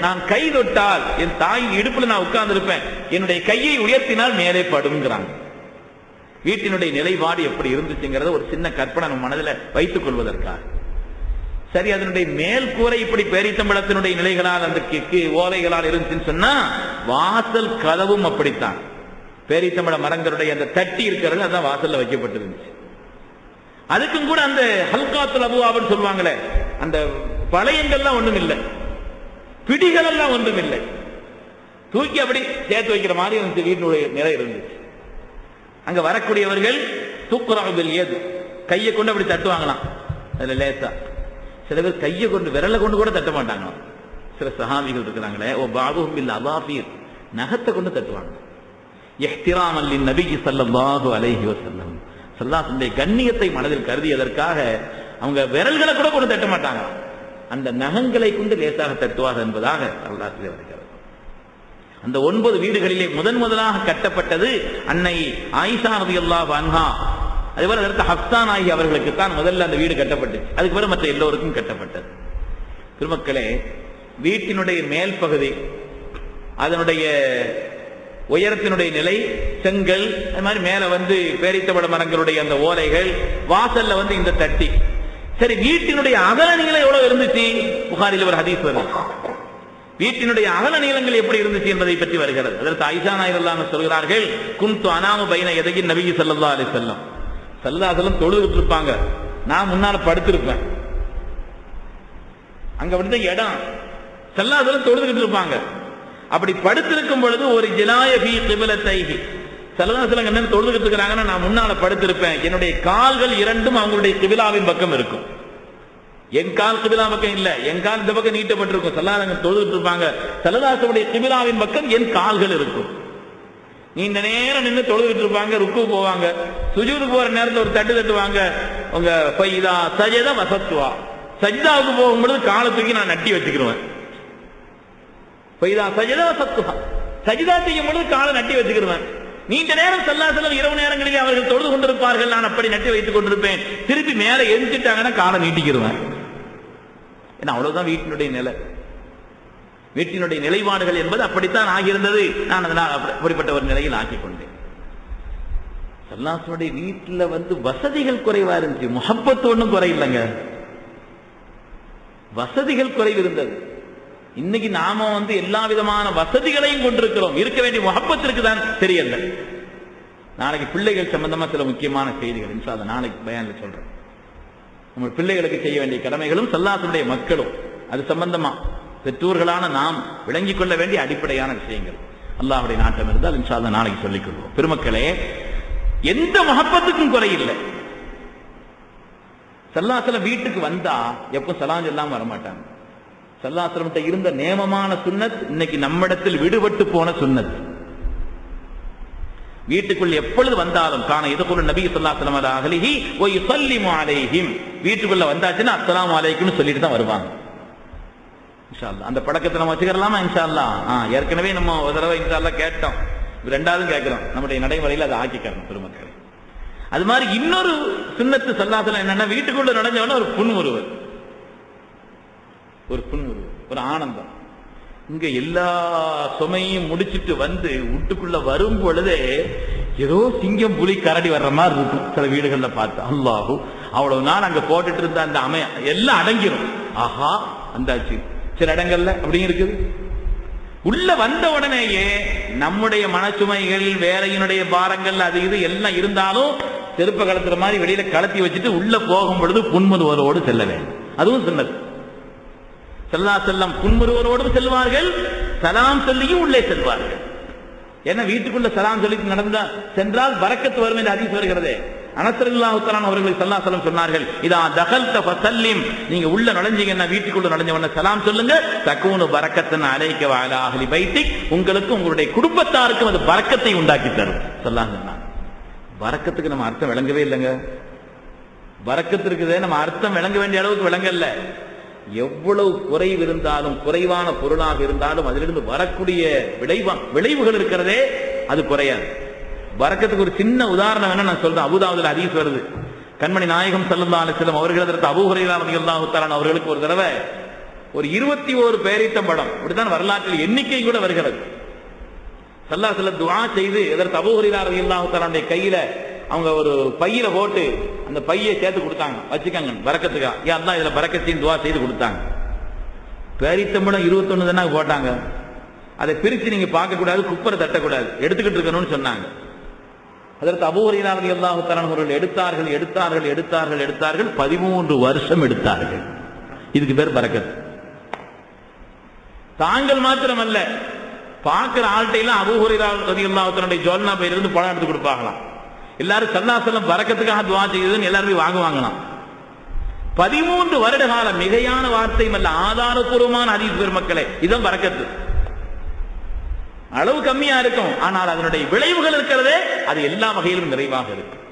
நான் கை தொட்டால் என் தாயின் இடுப்புல நான் உட்கார்ந்து இருப்பேன், என்னுடைய கையை உயர்த்தினால் மேலே படுங்கிறாங்க. வீட்டினுடைய நிலைப்பாடு எப்படி இருந்துச்சுங்கிறத ஒரு சின்ன கற்பனை நம்ம மனதில் வைத்துக் கொள்வதற்காக. சரி, அதனுடைய மேல் கூரை இப்படி பேரித்தம்பளத்தினுடைய நிலைகளால் அந்த ஓலைகளால் இருந்துச்சுன்னு சொன்னா, வாசல் கதவும் அப்படித்தான். பேரித்தம்பழ மரங்களுடைய அந்த தட்டி இருக்கிறது அதான் வாசல்ல வைக்கப்பட்டிருந்துச்சு. அதுக்கும் கூட அந்த ஹல்காத்துல் அபுவாப்னு சொல்லுவாங்களே, அந்த பழையங்கள்லாம் ஒண்ணும் இல்லை, பிடிகள் எல்லாம் ஒன்றும் இல்லை, தூக்கி அப்படி சேர்த்து வைக்கிற மாதிரி அந்த வீட்டினுடைய நிலை இருந்துச்சு. அங்க வரக்கூடியவர்கள் தூக்குறாவில் ஏது கையை கொண்டு அப்படி தட்டுவாங்களாம். அதுல லேசா சில பேர் கையை கொண்டு விரலை கொண்டு கூட தட்ட மாட்டாங்களாம். சில சஹாபிகள் இருக்கிறாங்களே, ஓ பாபுஹும் பில் அதாஃபீர், நகத்தை கொண்டு தட்டுவாங்க. இஹ்திராமன் லின்-நபி ஸல்லல்லாஹு அலைஹி வஸல்லம், ஸல்லல்லாஹுடைய கண்ணியத்தை மனதில் கருதியதற்காக அவங்க விரல்களை கூட கொண்டு தட்ட மாட்டாங்க, அந்த நகங்களை கொண்டு லேசாக தட்டுவார்கள் என்பதாக வரலாற்றிலே வருகிறது. அந்த 9 வீடுகளிலே முதலாக கட்டப்பட்டது அன்னை ஆயிஷா ரலியல்லாஹு அன்ஹா, அதுபோல அதற்கு ஹப்ஸா நாயகி அவர்களுக்கு தான் முதல்ல அந்த வீடு கட்டப்பட்டுச்சு. அதுக்கு பிறகு மற்ற எல்லோருக்கும் கட்டப்பட்டது. பெருமக்களே, வீட்டினுடைய மேல் பகுதி, அதனுடைய உயரத்தினுடைய நிலை செங்கல், அது மாதிரி மேல வந்து பேரித்தம்பழ மரங்களுடைய அந்த ஓலைகள், வாசல்ல வந்து இந்த தட்டி. சரி, வீட்டினுடைய அகல நீளம் எவ்வளவு இருந்துச்சு? புகாரில் ஒரு ஹதீஸ் வருது, வீட்டினுடைய அகல நீளங்கள் எப்படி இருந்துச்சு என்பதை பற்றி வருகிறது. அதற்கு ஆயிஷா நாயகி சொல்கிறார்கள், குன்து அனாமு பைன யதகி நபி ஸல்லல்லாஹு அலைஹி வஸல்லம், ஸல்லல்லாஹு அலைஹி வஸல்லம் தொழுதுட்டு இருப்பாங்க, நான் முன்னால படுத்திருப்பேன். அங்க வந்து இடம், ஸல்லல்லாஹு அலைஹி வஸல்லம் தொழுதுட்டு இருப்பாங்க. அப்படி படுத்திருக்கும் பொழுது ஒரு ஜிலாய ஃபீ கிப்லத்தைஹி, ஸல்லல்லாஹு அலைஹி வஸல்லம் என்ன தொழுதுட்டு இருக்காங்கன்னா நான் முன்னால படுத்திருப்பேன், என்னுடைய கால்கள் இரண்டும் அவங்களுடைய கிபிலாவின் பக்கம் இருக்கும். என் கால் கிபிலா பக்கம் இல்ல, என் கால் இந்த பக்கம் நீட்டப்பட்டிருக்கும். ஸல்லல்லாஹு அலைஹி வஸல்லம் தொழுதுட்டு இருப்பாங்க, ஸல்லல்லாஹு அலைஹி வஸல்லம் கிபிலாவின் பக்கம் என் கால்கள் இருக்கும். நீண்ட நேரம் நின்று தொழுதுட்டு இருப்பாங்க, ருக்கு போவாங்க, சுஜூது போற நேரத்தில் ஒரு தட்டு தட்டுவாங்க, உங்க ஃபைதா சஜத வசத்துவா, சஜ்தாவுக்கு போகும்பொழுது காலை தூக்கி நான் நட்டி வச்சுக்கிருவேன். ஃபைதா சஜத வசத்துவா, சஜ்தா செய்யும் பொழுது காலை நட்டி வச்சுக்கிருவேன். நீண்ட நேரம் ஸல்லல்லாஹு அலைஹி வஸல்லம் இரவு நேரங்களிலே அவர்கள் தொழுது கொண்டிருப்பார்கள், நான் அப்படி நட்டி வைத்துக் கொண்டிருப்பேன். திருப்பி மேலே எரிஞ்சிட்டாங்கன்னா காலை நீட்டிக்கிருவேன். ஏன்னா அவ்வளவுதான் வீட்டினுடைய நிலை, வீட்டினுடைய நிலைப்பாடுகள் என்பது அப்படித்தான் ஆகியிருந்தது. நான் அதனால் அப்படிப்பட்ட ஒரு நிலையில் ஆக்கிக் கொண்டேன். ஸல்லல்லாஹு அலைஹி வஸல்லம் வீட்டில் வந்து வசதிகள் குறைவா இருந்துச்சு, முஹப்பத் ஒன்றும் குறையில்லைங்க, வசதிகள் குறைவு இருந்தது. இன்னைக்கு நாம வந்து எல்லா விதமான வசதிகளையும் கொண்டிருக்கிறோம், இருக்க வேண்டிய முஹப்பத் இருக்குதான் தெரியல. நாளைக்கு பிள்ளைகள் சம்பந்தமா சில முக்கியமான செய்திகள் இன்ஷா அல்லாஹ் நாளைக்கு பயான்ல சொல்றேன். நம்ம பிள்ளைகளுக்கு செய்ய வேண்டிய கடமைகளும் ஸல்லல்லாஹு அலைஹி வஸல்லம் மக்களும் அது சம்பந்தமா பெற்றோர்களான நாம் விளங்கிக் கொள்ள வேண்டிய அடிப்படையான விஷயங்கள் அல்லாஹ்வுடைய நாட்டம் இருந்தால் இன்ஷா அல்லாஹ் நாளைக்கு சொல்லிக் கொள்வோம். பெருமக்களே, எந்த முஹப்பத்துக்கும் குறையில்லை. ஸல்லல்லாஹு அலைஹி வஸல்லம் வீட்டுக்கு வந்தா எப்போ சலாம் சொல்லாம வரமாட்டாங்க. ஸல்லல்லாஹு அலைஹி வஸல்லம் இருந்த நேமமான சுன்னத் இன்னைக்கு நம்மிடத்தில் விடுபட்டு போன சுன்னத். வீட்டுக்குள் எப்பொழுது வந்தாலும் காண இதுக்குள்ள நபி ஸல்லல்லாஹு அலைஹி வஸல்லம் அலைஹி வ யுஸல்லிமு அலைஹிம், வீட்டுக்குள்ள வந்தாச்சுன்னா அஸ்ஸலாமு அலைக்கும்னு சொல்லிட்டு தான் வருவாங்க. இன்ஷா அல்லாஹ் அந்த பழக்கத்தை நம்ம வச்சுக்கலாமா? இன்ஷா அல்லாஹ் ஏற்கனவே நம்ம ஒரு தடவை இன்ஷா அல்லாஹ் கேட்டோம், ரெண்டாவது கேட்கிறோம், நம்முடைய நடைமுறையில் அதை ஆக்கிக்கிறோம் பெருமக்கள். அது மாதிரி இன்னொரு சுன்னத்து ஸல்லல்லாஹு அலைஹி வஸல்லம் என்னன்னா, வீட்டுக்குள்ள நுழைஞ்சவன ஒரு புன்முறுவல், ஒரு புன்முறுவல், ஒரு ஆனந்தம். இங்க எல்லா சுமையும் முடிச்சிட்டு வந்து வீட்டுக்குள்ள வரும் பொழுதே ஏதோ சிங்கம் புலி கரடி வர்ற மாதிரி இருக்கும். சில வீடுகள்ல பார்த்து அல்லாஹு அவ்வளவு நாள் அங்க போட்டுட்டு இருந்த அந்த அமைய எல்லாம் அடங்கிரும். ஆஹா வந்தாச்சு. சில இடங்கள்ல அப்படி இருக்குது. உள்ள வந்த உடனேயே நம்முடைய மனச்சுமைகள், வேலையினுடைய பாரங்கள், அது இது எல்லாம் இருந்தாலும் செருப்ப கலத்துற மாதிரி வெளியில கலத்தி வச்சுட்டு உள்ள போகும் பொழுது புன்முறுவலோடு செல்ல வேண்டும். அதுவும் சொன்னது. ஸல்லல்லாஹு அலைஹி வஸல்லம் புன்முறுவலோடும் செல்வார்கள், சலாம் சொல்லியும் உள்ளே செல்வார்கள். ஏன்னா வீட்டுக்குள்ள சலாம் சொல்லி நடந்தா சென்றால் பரக்கத்து வரும் என்று ஹதீஸ் வருகிறது. அனஸ் ரலியல்லாஹு தஆலா அவர்கள் ஸல்லல்லாஹு அலைஹி வஸல்லம் சொன்னார்கள், இதா தகல்த ஃபஸல்லிம், நீங்க உள்ள நுழைஞ்சீங்கன்னா வீட்டுக்குள்ள நுழைஞ்சவன சலாம் சொல்லுங்க, தகூனு பரக்கத்தன் அலைக வ அலா அஹ்லி பைத்திக், உங்களுக்கு உங்களுடைய குடும்பத்தாருக்கும் அது பரக்கத்தை உண்டாக்கி தரும். ஸல்லல்லாஹு அலைஹி வஸல்லம் பரக்கத்துக்கு நம்ம அர்த்தம் விளங்கவே இல்லைங்க. பரக்கத்து இருக்குதே, நம்ம அர்த்தம் விளங்க வேண்டிய அளவுக்கு விளங்கல. எவ்வளவு குறைவு இருந்தாலும், குறைவான பொருளாக இருந்தாலும் அதிலிருந்து வரக்கூடிய விளைவுகள் இருக்கிறதே அது குறையாது. பரக்கத்துக்கு ஒரு சின்ன உதாரணம் என்ன நான் சொல்றேன். அபூதாவுதுல ஹதீஸ் வருது, கண்மணி நாயகம் ஸல்லல்லாஹு அலைஹி வஸல்லம் அவர்கள் அதற்கு அபூ ஹுரைரா ரலியல்லாஹு தஆலா அவர்களுக்கு ஒரு தடவை ஒரு 21 பேரீத்தம்பழம், இப்படித்தான் வரலாற்றில் எண்ணிக்கை கூட வருகிறது. ஸல்லல்லாஹு அலைஹி வஸல்லம் துஆ செய்து அதற்கு அபூ ஹுரைரா ரலியல்லாஹு தஆலா கையில அவங்க ஒரு பையில போட்டு அந்த பையை சேர்த்து கொடுத்தாங்க, வச்சுக்காங்க பரக்கத்துக்கா, யா அல்லாஹ் இதுல பரக்கத்தின் துஆ செய்து கொடுத்தாங்க. பேரீத்தம்பழம் 21 தானே போட்டாங்க. அதை பிரிச்சு நீங்க பார்க்க கூடாது, குப்பரை தட்டக்கூடாது, எடுத்துக்கிட்டு இருக்கணும்னு சொன்னாங்க. அதற்கு அபூ ஹுரைரா ரலியல்லாஹு தஆலா அவர்கள் எடுத்தார்கள் எடுத்தார்கள் எடுத்தார்கள் எடுத்தார்கள் 13 வருஷம் எடுத்தார்கள். இதுக்கு பேர் பரக்கத். தாங்கள் மாத்திரமல்ல, பார்க்கிற ஆள்கிட்ட அபூ ஹுரைரா ரலியல்லாஹு தஆலா ஜோல்னா பையிலிருந்து பழம் எடுத்து கொடுப்பாங்களாம். எல்லாரும் ஸல்லல்லாஹு அலைஹி வஸல்லம் பரக்கத்துக்காக துஆ செய்யுதுன்னு எல்லாரும் வாங்குவாங்களாம். 13 வருட காலம். மிகையான வார்த்தையும் அல்ல, ஆதாரபூர்வமான ஹதீஸ் பெருமக்களே. இதுதான் பரக்கத்து. அளவு கம்மியா இருக்கும், ஆனால் அதனுடைய விளைவுகள் இருக்கிறதே அது எல்லா வகையிலும் நிறைவாக இருக்கும்.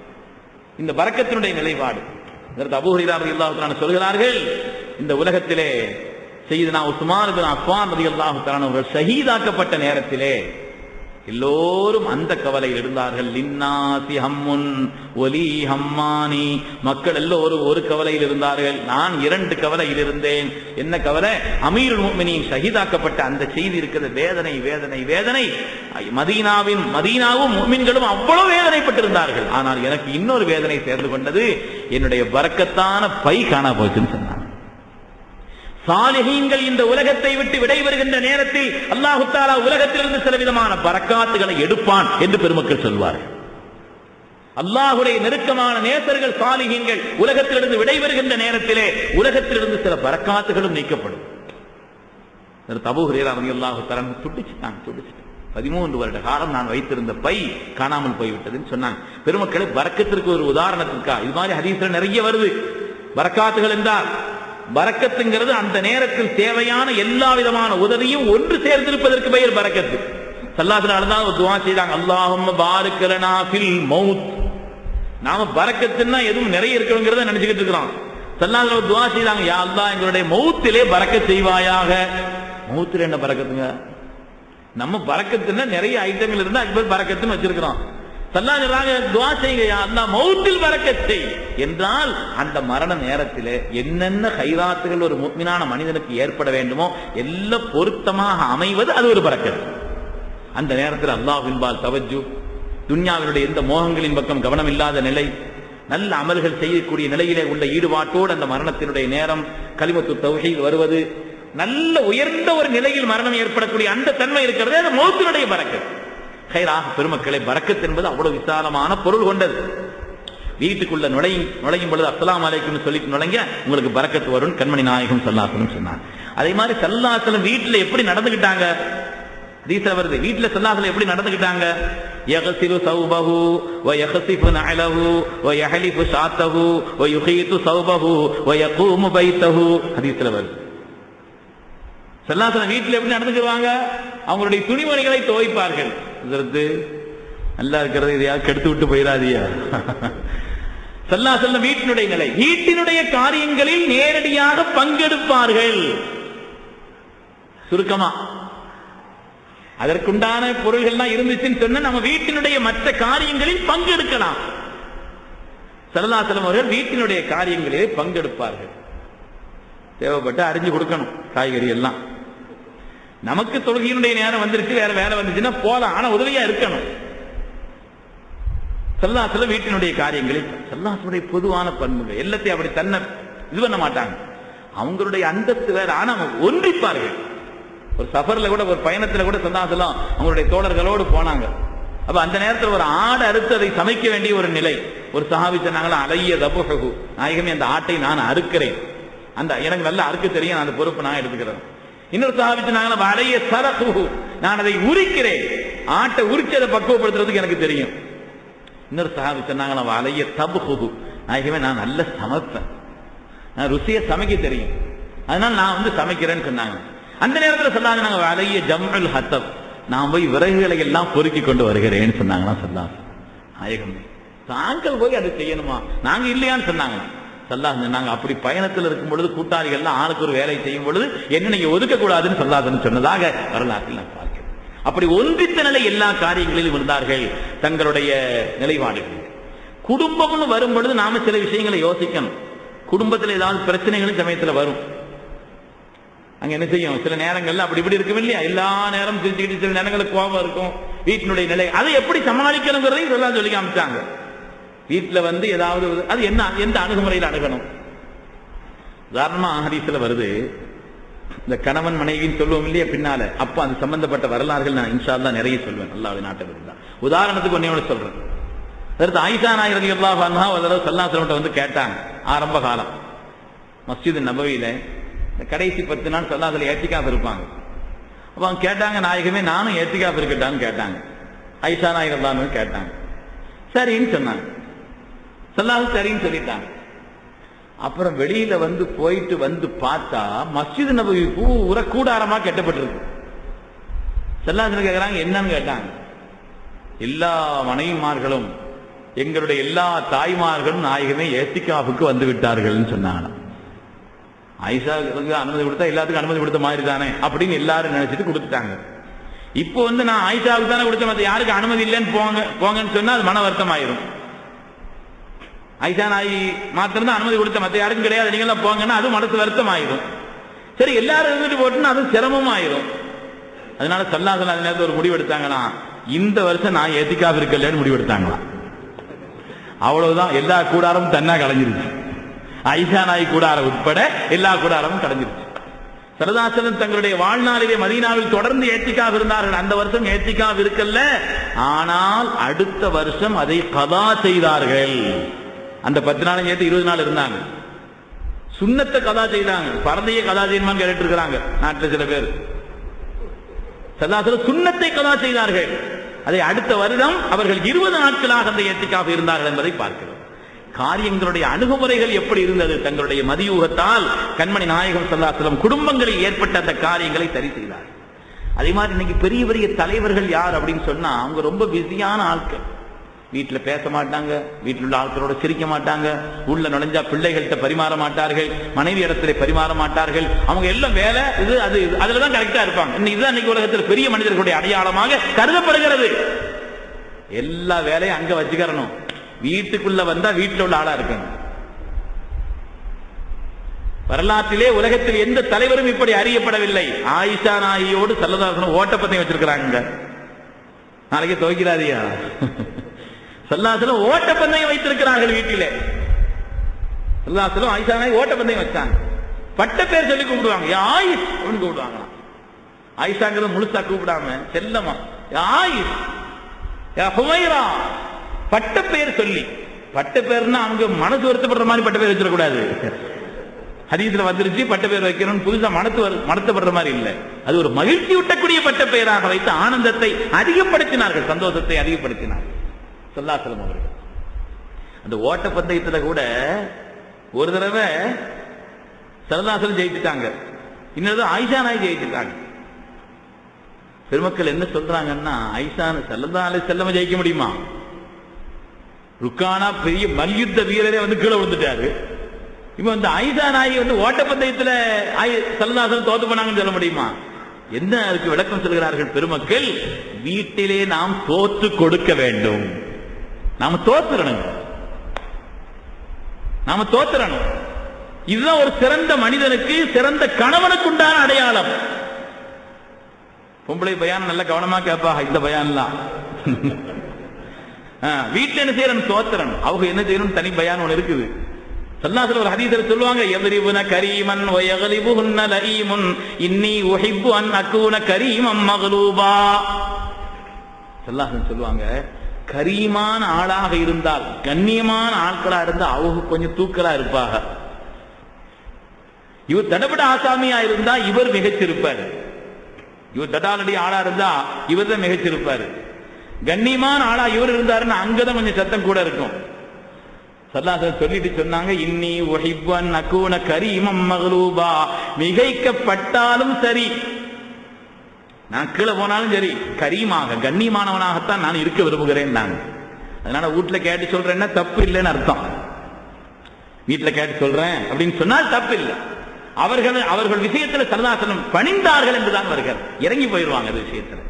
இந்த பரக்கத்தினுடைய நிலைப்பாடு. அபூ ஹுரைரா ரலியல்லாஹு தஆலா சொல்கிறார்கள், இந்த உலகத்திலே சய்யிதுனா உஸ்மான் இப்னு அஃபான் ரலியல்லாஹு தஆலா அவர்கள் ஷஹீதாக்கப்பட்ட நேரத்திலே எல்லோரும் அந்த கவலையில் இருந்தார்கள். லின்னாசி ஹம்முன் ஒலி ஹம்மானி, மக்கள் எல்லோரும் ஒரு கவலையில் இருந்தார்கள். நான் 2 கவலையில் இருந்தேன். என்ன கவலை? அமீருல் முஃமினீன் ஷஹீதாக்கப்பட்ட அந்த செய்தி இருக்கிறது. வேதனை வேதனை வேதனை. மதீனாவும் முஃமின்களும் அவ்வளவு வேதனைப்பட்டிருந்தார்கள். ஆனால் எனக்கு இன்னொரு வேதனை சேர்ந்து கொண்டது, என்னுடைய பரக்கத்தான பை காணா போச்சுன்னு சொன்னாங்க. சாலிஹீன்கள் இந்த உலகத்தை விட்டு விடைபெறுகின்ற நேரத்தில் அல்லாஹ் தஆலா உலகத்திலிருந்து சில விதமான பரக்காத்துகளை எடுப்பான் என்று பெருமக்கள் சொல்வார்கள். அல்லாஹ்வுடைய நெருக்கமான நேசர்கள் சாலிஹீன்கள் உலகத்திலிருந்து விடைபெறுகின்ற நேரத்திலே உலகத்திலிருந்து சில பரக்காத்துகளும் நீக்கப்படும். அபூ ஹுரைரா ரலியல்லாஹு தஆலா துடிச்சிட்டாங்க. 13 வருட காலம் நான் வைத்திருந்த பை காணாமல் போய்விட்டதுன்னு சொன்னாங்க. பெருமக்களை பரக்கத்திற்கு ஒரு உதாரணத்திற்கா இது மாதிரி ஹதீஸ்ல நிறைய வருது. பரக்காத்துகள் என்றால் பரக்கத்துங்கிறது அந்த நேரத்தில் தேவையான எல்லா விதமான உதவியும் ஒன்று சேர்ந்திருப்பதற்கு பெயர் பரக்கத்து. ஸல்லல்லாஹு அலைஹி வஸல்லம் ஒரு துஆ செய்தாங்க, அல்லாஹும்ம பாரிக் லனா ஃபில் மௌத். நாம பரக்கத்துன்னா எதுவும் நிறைய இருக்கணுங்கிறத நினைச்சுக்கிட்டு இருக்கிறோம். ஸல்லல்லாஹு அலைஹி வஸல்லம் துஆ செய்தாங்க, யா அல்லாஹ் எங்களுடைய மௌத்திலே பரக்கத் செய்வாயாக. மௌத்திலே என்ன பரக்கத்துங்க? நம்ம பரக்கத்துன்னா நிறைய ஐட்டங்கள் இருந்தா அது பேர் பரக்கத்துன்னு வச்சிருக்கிறோம். துஆ செய்யுங்க, யா அல்லாஹ் மௌத்தில் பரக்கத் செய் என்றால் அந்த மரண நேரத்திலே என்னென்ன கைராத்துகள் ஒரு முஃமினான மனிதனுக்கு ஏற்பட வேண்டுமோ எல்லாம் பொருத்தமாக அமைவது அது ஒரு பரக்கத். அந்த நேரத்தில் அல்லாஹ்வின்பால் தவஜ்ஜு, துன்யாவினுடைய எந்த மோகங்களின் பக்கம் கவனம் இல்லாத நிலை, நல்ல அமல்கள் செய்யக்கூடிய நிலையிலே உள்ள ஈடுபாட்டோடு அந்த மரணத்தினுடைய நேரம் கலிமத்து தௌஹீத் வருவது, நல்ல உயர்ந்த ஒரு நிலையில் மரணம் ஏற்படக்கூடிய அந்த தன்மை இருக்கிறது அது மௌத்தினுடைய பரக்கத். கைராக பெருமக்களை, பரக்கத் என்பது அவ்வளவு விசாலமான பொருள் கொண்டது. வீட்டுக்குள்ள நுழையும் பொழுது அஸ்ஸலாமு அலைக்கும் சொல்லிட்டு நுழைங்க, உங்களுக்கு பரக்கத் வரும் கண்மணி நாயகம் ஸல்லல்லாஹு அலைஹி வஸல்லம் சொன்னார். அதே மாதிரி ஸல்லல்லாஹு அலைஹி வஸல்லம் வீட்டுல எப்படி நடந்துகிட்டாங்க? ஹதீஸ்ல வருது, வீட்டுல ஸல்லல்லாஹு அலைஹி வஸல்லம் எப்படி நடந்துகிட்டாங்க? யக்ஸிலு ஸௌபஹு வ யக்ஸிஃபு நஅலஹு வ யஹலிஃபு ஷாத்தஹு வ யுகீது ஸௌபஹு வ யகூமு பைத்தஹு. ஹதீஸ்ல வருது. ஸல்லல்லாஹு அலைஹி வஸல்லம் வீட்டுல எப்படி நடந்துக்குவாங்க? அவங்களுடைய துணிமணிகளை துவைப்பார்கள். நல்லா இருக்கிறது, இதையாவது கெடுத்து விட்டு போயிடாதியா. ஸல்லல்லாஹு அலைஹி வஸல்லம் வீட்டினுடைய நிலை, வீட்டினுடைய காரியங்களில் நேரடியாக பங்கெடுப்பார்கள். சுருக்கமா அதற்குண்டான பொருள்கள்லாம் இருந்துச்சுன்னு சொன்னா நம்ம வீட்டினுடைய மற்ற காரியங்களில் பங்கெடுக்கலாம். ஸல்லல்லாஹு அலைஹி வஸல்லம் அவர்கள் வீட்டினுடைய காரியங்களிலே பங்கெடுப்பார்கள். தேவைப்பட்டு அறிஞ்சு கொடுக்கணும் காய்கறி எல்லாம். நமக்கு தொழுகையினுடைய நேரம் வந்துருச்சு, வேற வேலை வந்துச்சுன்னா போலாம், ஆனா உதவியா இருக்கணும். ஸல்லல்லாஹு அலைஹி வஸல்லம் வீட்டினுடைய காரியங்களில் ஸல்லல்லாஹு அலைஹி வஸல்லம் பொதுவான பண்புகள் எல்லாத்தையும் அப்படி தன்னை இது பண்ண மாட்டாங்க. அவங்களுடைய அந்தஸ்து வேற, ஆனா அவங்க ஒன்றிப்பார்கள். ஒரு சஃபர்ல கூட, ஒரு பயணத்துல கூட ஸல்லல்லாஹு அலைஹி வஸல்லம் அவங்களுடைய தோழர்களோடு போனாங்க. அப்ப அந்த நேரத்தில் ஒரு ஆடு அறுத்து அதை சமைக்க வேண்டிய ஒரு நிலை. ஒரு சஹாபி சொன்னாங்களா, அலைய தபுஹு, நாயகமே அந்த ஆட்டை நான் அறுக்கிறேன், அந்த எனக்கு நல்லா அறுக்க தெரியும், அந்த பொறுப்பு நான் எடுத்துக்கிறேன். இன்னொரு சஹாபி சொன்னாங்களா, அலைய சரஹு, நான் அதை உரிக்கிறேன், ஆட்டை உரிச்சு அதை பக்குவப்படுத்துறதுக்கு எனக்கு தெரியும். இன்னொரு சஹாபி சொன்னாங்களா, அலைய தபுஹு, நாயகமே நான் நல்ல சமைப்பேன், நான் ருசியை சமைக்க தெரியும், அதனால நான் சமைக்கிறேன்னு சொன்னாங்க. அந்த நேரத்தில் சொன்னாங்க, நாங்க அலைய ஜம்உல் ஹத்தப், நான் போய் விறகுகளை எல்லாம் பொறுக்கி கொண்டு வருகிறேன்னு சொன்னாங்களா. சொல்லாங்க, நாயகமே தாங்கள் போய் அதை செய்யணுமா, நாங்க இல்லையான்னு சொன்னாங்களா. சொன்னாங்க, அப்படி பயணத்தில் இருக்கும் பொழுது கூட்டாளிகள் ஆளுக்கு ஒரு வேலை செய்யும் பொழுது என்ன நீங்க ஒதுக்க கூடாதுன்னு சொல்லாதுன்னு சொன்னதாக வரலாற்றில் நான் பார்க்கிறேன். அப்படி ஒன்றித்த நிலை எல்லா காரியங்களிலும் இருந்தார்கள் தங்களுடைய நிலைப்பாடுகள். குடும்பம்னு வரும் பொழுது நாம சில விஷயங்களை யோசிக்கணும். குடும்பத்தில் ஏதாவது பிரச்சனைகளும் சமயத்தில் வரும். அங்க என்ன செய்யும், சில நேரங்கள்ல அப்படி இப்படி இருக்கும் இல்லையா, எல்லா நேரம் சிரிச்சுக்கிட்டு, சில நேரங்களுக்கு கோபம் இருக்கும். வீட்டினுடைய நிலை அதை எப்படி சமாளிக்கணுங்கிறதையும் இதெல்லாம் சொல்லி காமிச்சாங்க. வீட்டுல ஏதாவது அது என்ன, எந்த அணுகுமுறையில் அணுகணும். உதாரணமா ஹதீஸ்ல வருது, இந்த கணவன் மனைவின்னு சொல்லுவோம் இல்லையா பின்னால, அப்ப அது சம்பந்தப்பட்ட வரலாறுகள் நான் இன்ஷா அல்லாஹ் நிறைய சொல்வேன். அல்லாஹ்வின் நாட்டை இருந்தா உதாரணத்துக்கு ஒன்னே ஒன்று சொல்றேன். அடுத்து ஆயிஷா நாயகி ரலியல்லாஹு அன்ஹா ஒரு தடவை ஸல்லல்லாஹு அலைஹி வஸல்லம் வந்து கேட்டாங்க. ஆரம்ப காலம் மஸ்ஜித் நபவியில கடைசி 10 நாள் ஸல்லல்லாஹு அலைஹி ஏத்திகாஃப் இருப்பாங்க. அப்ப அவங்க கேட்டாங்க, நாயகமே நானும் ஏத்திகாஃப் இருக்கட்டான்னு கேட்டாங்க. ஆயிஷா நாயகி ரலியல்லாஹு அன்ஹா கேட்டாங்க. சரின்னு சொன்னாங்க. ஸல்லல்லாஹு சரின்னு சொல்லிட்டாங்க. அப்புறம் வெளியில வந்து போயிட்டு வந்து பார்த்தா மஸ்ஜித் நபவி பூரா கூடாரமா கட்டப்பட்டிருக்கு. ஸல்லல்லாஹு அலைஹி கேட்கறாங்க, என்னன்னு கேட்டாங்க. எல்லா மனைவிமார்களும் எங்களுடைய எல்லா தாய்மார்களும் நாயகமே ஏத்திகாஃபுக்கு வந்து விட்டார்கள்னு சொன்னாங்க. ஆயிஷாவுக்கு அனுமதி கொடுத்தா எல்லாத்துக்கும் அனுமதி கொடுத்த மாதிரி தானே அப்படின்னு எல்லாரும் நினைச்சிட்டு கொடுத்துட்டாங்க. இப்போ வந்து நான் ஆயிஷாவுக்கு தானே கொடுத்த, மற்ற யாருக்கு அனுமதி இல்லைன்னு போங்கன்னு சொன்னா அது மன வருத்தம் ஆயிரும். ஆயிஷா நாயி மாத்திரம் தான் அனுமதி கொடுத்த, மற்ற யாருக்கும் கிடையாது நீங்க எல்லாம் போங்கன்னா அது மனசு வருத்தம் ஆயிரும். சரி எல்லாரும் இருந்துட்டு போட்டுன்னா அது சிரமம் ஆயிரும். அதனால ஸல்லல்லாஹு அலைஹி வஸல்லம் நேரத்தில் ஒரு முடிவு எடுத்தாங்கன்னா, இந்த வருஷம் நான் ஏத்திகாஃப் இருக்கலன்னு முடிவு எடுத்தாங்களாம். அவ்வளவுதான், எல்லா கூடாரமும் தன்னா கலைஞ்சிருச்சு. ஆயிஷா நாயி கூடாரம் உட்பட எல்லா கூடாரமும் கலைஞ்சிருச்சு. ஸல்லல்லாஹு அலைஹி வஸல்லம் தங்களுடைய வாழ்நாளிலே மதீனாவில் தொடர்ந்து ஏத்திகாஃப் இருந்தார்கள். அந்த வருஷம் ஏத்திகாஃப் இருக்கல்ல, ஆனால் அடுத்த வருஷம் அதை கதா செய்தார்கள். அந்த 10 நாளும் சேர்த்து 20 நாள் இருந்தாங்க. சுன்னத்தை கதா செய்தாங்க, பரதையை கதா செய்யணுமான்னு கேட்டு இருக்கிறாங்க நாட்டில் சில பேர். ஸல்லல்லாஹு அலைஹி வஸல்லம் சுன்னத்தை கதா செய்தார்கள். அதை அடுத்த வருடம் அவர்கள் 20 நாட்களாக அந்த ஏத்திகாஃப் இருந்தார்கள் என்பதை பார்க்கிறோம். காரியங்களுடைய அணுகுமுறைகள் எப்படி இருந்தது? தங்களுடைய மதியூகத்தால் கண்மணி நாயகம் ஸல்லல்லாஹு அலைஹி வஸல்லம் குடும்பங்களில் ஏற்பட்ட அந்த காரியங்களை சரி செய்தார். அதே மாதிரி இன்னைக்கு பெரிய பெரிய தலைவர்கள் யார் அப்படின்னு சொன்னா, அவங்க ரொம்ப பிஸியான ஆட்கள். வீட்டுல பேச மாட்டாங்க, வீட்டில் உள்ள ஆட்களோட சிரிக்க மாட்டாங்க, உள்ள நுழைஞ்சா பிள்ளைகள்கிட்ட பரிமாற மாட்டார்கள், மனைவி இடத்துல பரிமாற மாட்டார்கள். அவங்க எல்லாம் வேலை இது அது அதுலதான் கரெக்டா இருப்பாங்க. இதுதான் இன்னைக்கு உலகத்தில் பெரிய மனிதர்களுடைய அடையாளமாக கருதப்படுகிறது. எல்லா வேலையும் அங்க வச்சுக்கிறணும், வீட்டுக்குள்ள வந்தா வீட்டில் உள்ள ஆளா இருக்கணும். வரலாற்றிலே உலகத்தில் எந்த தலைவரும் இப்படி அறியப்படவில்லை. ஆயிஷா நாயியோடு ஸல்லல்லாஹு அலைஹி வஸல்லம் ஓட்டப்பந்தயம் வச்சிருக்கிறாங்க. நாளைக்கு துவைக்கிறாதியா? ஸல்லல்லாஹு அலைஹி வஸல்லம் ஓட்டப்பந்தயம் வைத்திருக்கிறார்கள் வீட்டிலே. ஸல்லல்லாஹு அலைஹி வஸல்லம் ஆயிஷா நாயி ஓட்டப்பந்தயம் வச்சாங்க. பட்ட பேர் சொல்லி கூப்பிடுவாங்க, யா ஆயிஷ் அப்படின்னு கூப்பிடுவாங்க. ஆயிஷாங்கிறது முழுசா கூப்பிடாம செல்லமா யா ஆயிஷ், யா ஹுமைரா, பட்ட பேர் சொல்லி. பட்ட பேர்னா அவங்க மனசு வருத்தப்படுற மாதிரி பட்ட பேர் வச்சிடக்கூடாது. ஹதீஸ்ல வந்துருச்சு பட்ட பேர் வைக்கணும்னு, புதுசா மனத்தப்படுற மாதிரி இல்ல. அது ஒரு மகிழ்ச்சி ஊட்டக்கூடிய பட்ட பெயராக வைத்து ஆனந்தத்தை அதிகப்படுத்தினார்கள், சந்தோஷத்தை அதிகப்படுத்தினார்கள் ஸல்லல்லாஹு அலைஹி வஸல்லம் அவர்கள். அந்த ஓட்டப்பந்தயத்துல கூட ஒரு தடவை ஸல்லல்லாஹு அலைஹி வஸல்லம் ஜெயிச்சுட்டாங்க, இன்னொரு ஆயிஷா நாயி ஜெயிச்சுட்டாங்க. பெருமக்கள் என்ன சொல்றாங்கன்னா, ஆயிஷா ஸல்லல்லாஹு அலைஹி வஸல்லம் ஜெயிக்க முடியுமா? ருக்கானா பெரிய மல்யுத்த வீரரே வந்து கீழே விழுந்துட்டாரு. இப்ப வந்து ஆயிஷா நாயி வந்து ஓட்டப்பந்தயத்துல ஸல்லல்லாஹு அலைஹி வஸல்லம் தோத்து போனாங்கன்னு சொல்ல முடியுமா? என்ன அதுக்கு விளக்கம் சொல்கிறார்கள் பெருமக்கள், வீட்டிலே நாம் தோத்து கொடுக்க வேண்டும். நாம தோத்துறணும், நாம தோத்துறணும். இதுதான் ஒரு சிறந்த மனிதனுக்கு, சிறந்த கணவனுக்கு உண்டான அடையாளம். பொம்பளை பயான் நல்ல கவனமா கேப்பா, இந்த பயான்லாம் வீட்டுல என்ன செய்யறணும்? தோத்துறணும். அவங்க என்ன செய்யணும்? தனி பயான் ஒண்ணு இருக்குது. ஸல்லல்லாஹு அலைஹி வஸல்லம் ஒரு ஹதீஸ்ல சொல்லுவாங்க, யத்ரிபுன கரீமன் வ யக்லிபுஹுன்ன லஈமுன் இன்னி உஹிப்பு அன் அகூன கரீமம் மக்லூபா. ஸல்லல்லாஹு அலைஹி வஸல்லம் சொல்லுவாங்க, கரீமான ஆளாக இருந்தால், கண்ணியமான ஆட்களா இருந்தா அவங்க கொஞ்சம் தூக்கலா இருப்பாங்க. இவர் தடபட ஆசாமியா இருந்தா இவர் மிகச்சிருப்பாரு. இவர் தடாலடி ஆளா இருந்தா இவர் தான் மிகச்சிருப்பாரு. கண்ணியமான ஆளா இவர் இருந்தாருன்னா அங்கதான் கொஞ்சம் சத்தம் கூட இருக்கும். ஸல்லல்லாஹு அலைஹி வஸல்லம் சொல்லிட்டு சொன்னாங்க, இன்னி உஹிப்பு அன் அகூன கரீமம் மக்லூபா. மிகைக்கப்பட்டாலும் சரி, நான் கீழே போனாலும் சரி, கரீமாக கண்ணியமானவனாகத்தான் நான் இருக்க விரும்புகிறேன். நான் அதனால வீட்டுல கேட்டு சொல்றேன்னா தப்பு இல்லைன்னு அர்த்தம். வீட்டுல கேட்டு சொல்றேன் அப்படின்னு சொன்னால் தப்பு இல்லை. அவர்கள் விஷயத்துல ஸல்லல்லாஹு அலைஹி வஸல்லம் பணிந்தார்கள் என்றுதான் வருகிறார். இறங்கி போயிடுவாங்க அந்த விஷயத்துல.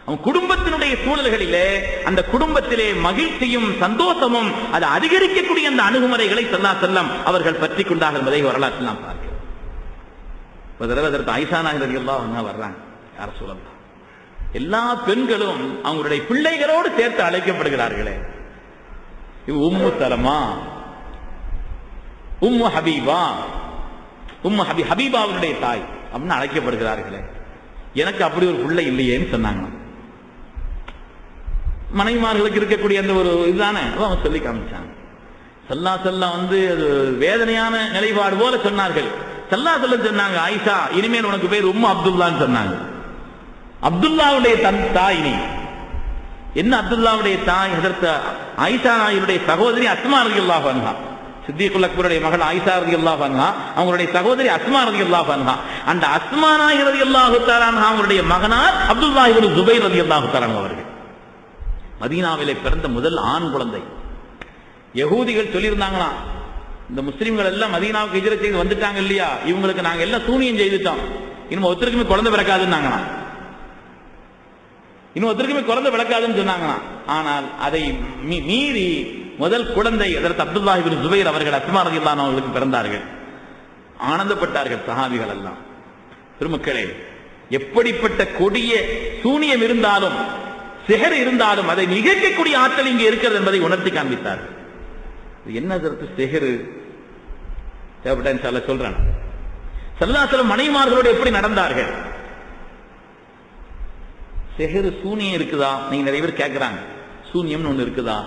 அவன் குடும்பத்தினுடைய சூழல்களிலே, அந்த குடும்பத்திலே மகிழ்ச்சியும் சந்தோஷமும் அது அதிகரிக்கக்கூடிய அந்த அணுகுமுறைகளை ஸல்லல்லாஹு அலைஹி வஸல்லம் அவர்கள் பற்றி கொண்டார்கள் என்பதை வரலாற்றில் நாம் பார்க்கிறோம். ஒரு தடவை அதற்கு ஆயிஷா நாயகி ரலியல்லாஹு அன்ஹா வர்றாங்க. யார சொல்லலாம், எல்லா பெண்களும் அவங்களுடைய பிள்ளைகளோடு சேர்த்து அழைக்கப்படுகிறார்களே. உம்மு சலமா, உம்மு ஹபீபா, ஹபீபாவுடைய தாய் அப்படின்னு அழைக்கப்படுகிறார்களே, எனக்கு அப்படி ஒரு பிள்ளை இல்லையேன்னு சொன்னாங்க. மனைவிமார்களுக்கு இருக்கக்கூடிய அந்த ஒரு இதுதானே அவன் சொல்லி காமிச்சாங்க. ஸல்லல்லாஹு வந்து வேதனையான நிலைப்பாடு போல சொன்னார்கள். ஸல்லல்லாஹு சொன்னாங்க, ஆயிஷா இனிமேல் உனக்கு பேர் உம்மு அப்துல்லான்னு சொன்னாங்க. அப்துல்லாவுடைய தாய் நீ. என்ன அப்துல்லாவுடைய தாய்? ஹஜ்ரத் ஆயிஷா நாயுடைய சகோதரி அஸ்மா ரலியல்லாஹு அன்ஹா. சித்திகுல் அக்பருடைய மகள் ஆயிஷா ரலியல்லாஹு அன்ஹா, அவங்களுடைய சகோதரி அஸ்மா ரலியல்லாஹு அன்ஹா. அந்த அஸ்மா நாயகி ரலியல்லாஹு தஆலா அன்ஹா அவருடைய மகனார் அப்துல்லாஹ் இப்னு ஜுபைர் ரலியல்லாஹு தஆலா அவர்கள். மதீனாவிலே பிறந்த முதல் ஆண் குழந்தை. யகூதிகள் சொல்லியிருந்தாங்களா, இந்த முஸ்லிம்கள் எல்லாம் மதீனாவுக்கு ஹிஜ்ரத் செய்து வந்துட்டாங்க இல்லையா, இவங்களுக்கு நாங்க எல்லாம் சூனியம் செய்துட்டோம், இன்னும் ஒருத்தருக்குமே குழந்தை பிறக்காதுன்னாங்களா, இன்னும் ஒருத்தருக்குமே குழந்தை பிறக்காதுன்னு சொன்னாங்களாம். ஆனால் அதை மீறி முதல் குழந்தை அதற்கு அப்துல்லாஹ் இப்னு ஜுபைர் அவர்கள் அஸ்மா ரலியல்லாஹு அன்ஹா அவர்களுக்கு பிறந்தார்கள். ஆனந்தப்பட்டார்கள் சஹாபிகள் எல்லாம். பெருமக்களே, எப்படிப்பட்ட கொடிய சூனியம் இருந்தாலும் சிஹர் இருந்தாலும் அதை நிகழ்க்கக்கூடிய ஆற்றல் இங்கே இருக்கிறது என்பதை உணர்த்தி காண்பித்தார். என்ன சிஹர் தேவைப்பட்ட சொல்றேன். ஸல்லல்லாஹு அலைஹி வஸல்லம் மனைவிமார்களோடு எப்படி நடந்தார்கள்? சிஹர் சூனியம் இருக்குதா? நீங்க நிறைய பேர் கேட்கிறாங்க, சூனியம்னு ஒண்ணு இருக்குதா,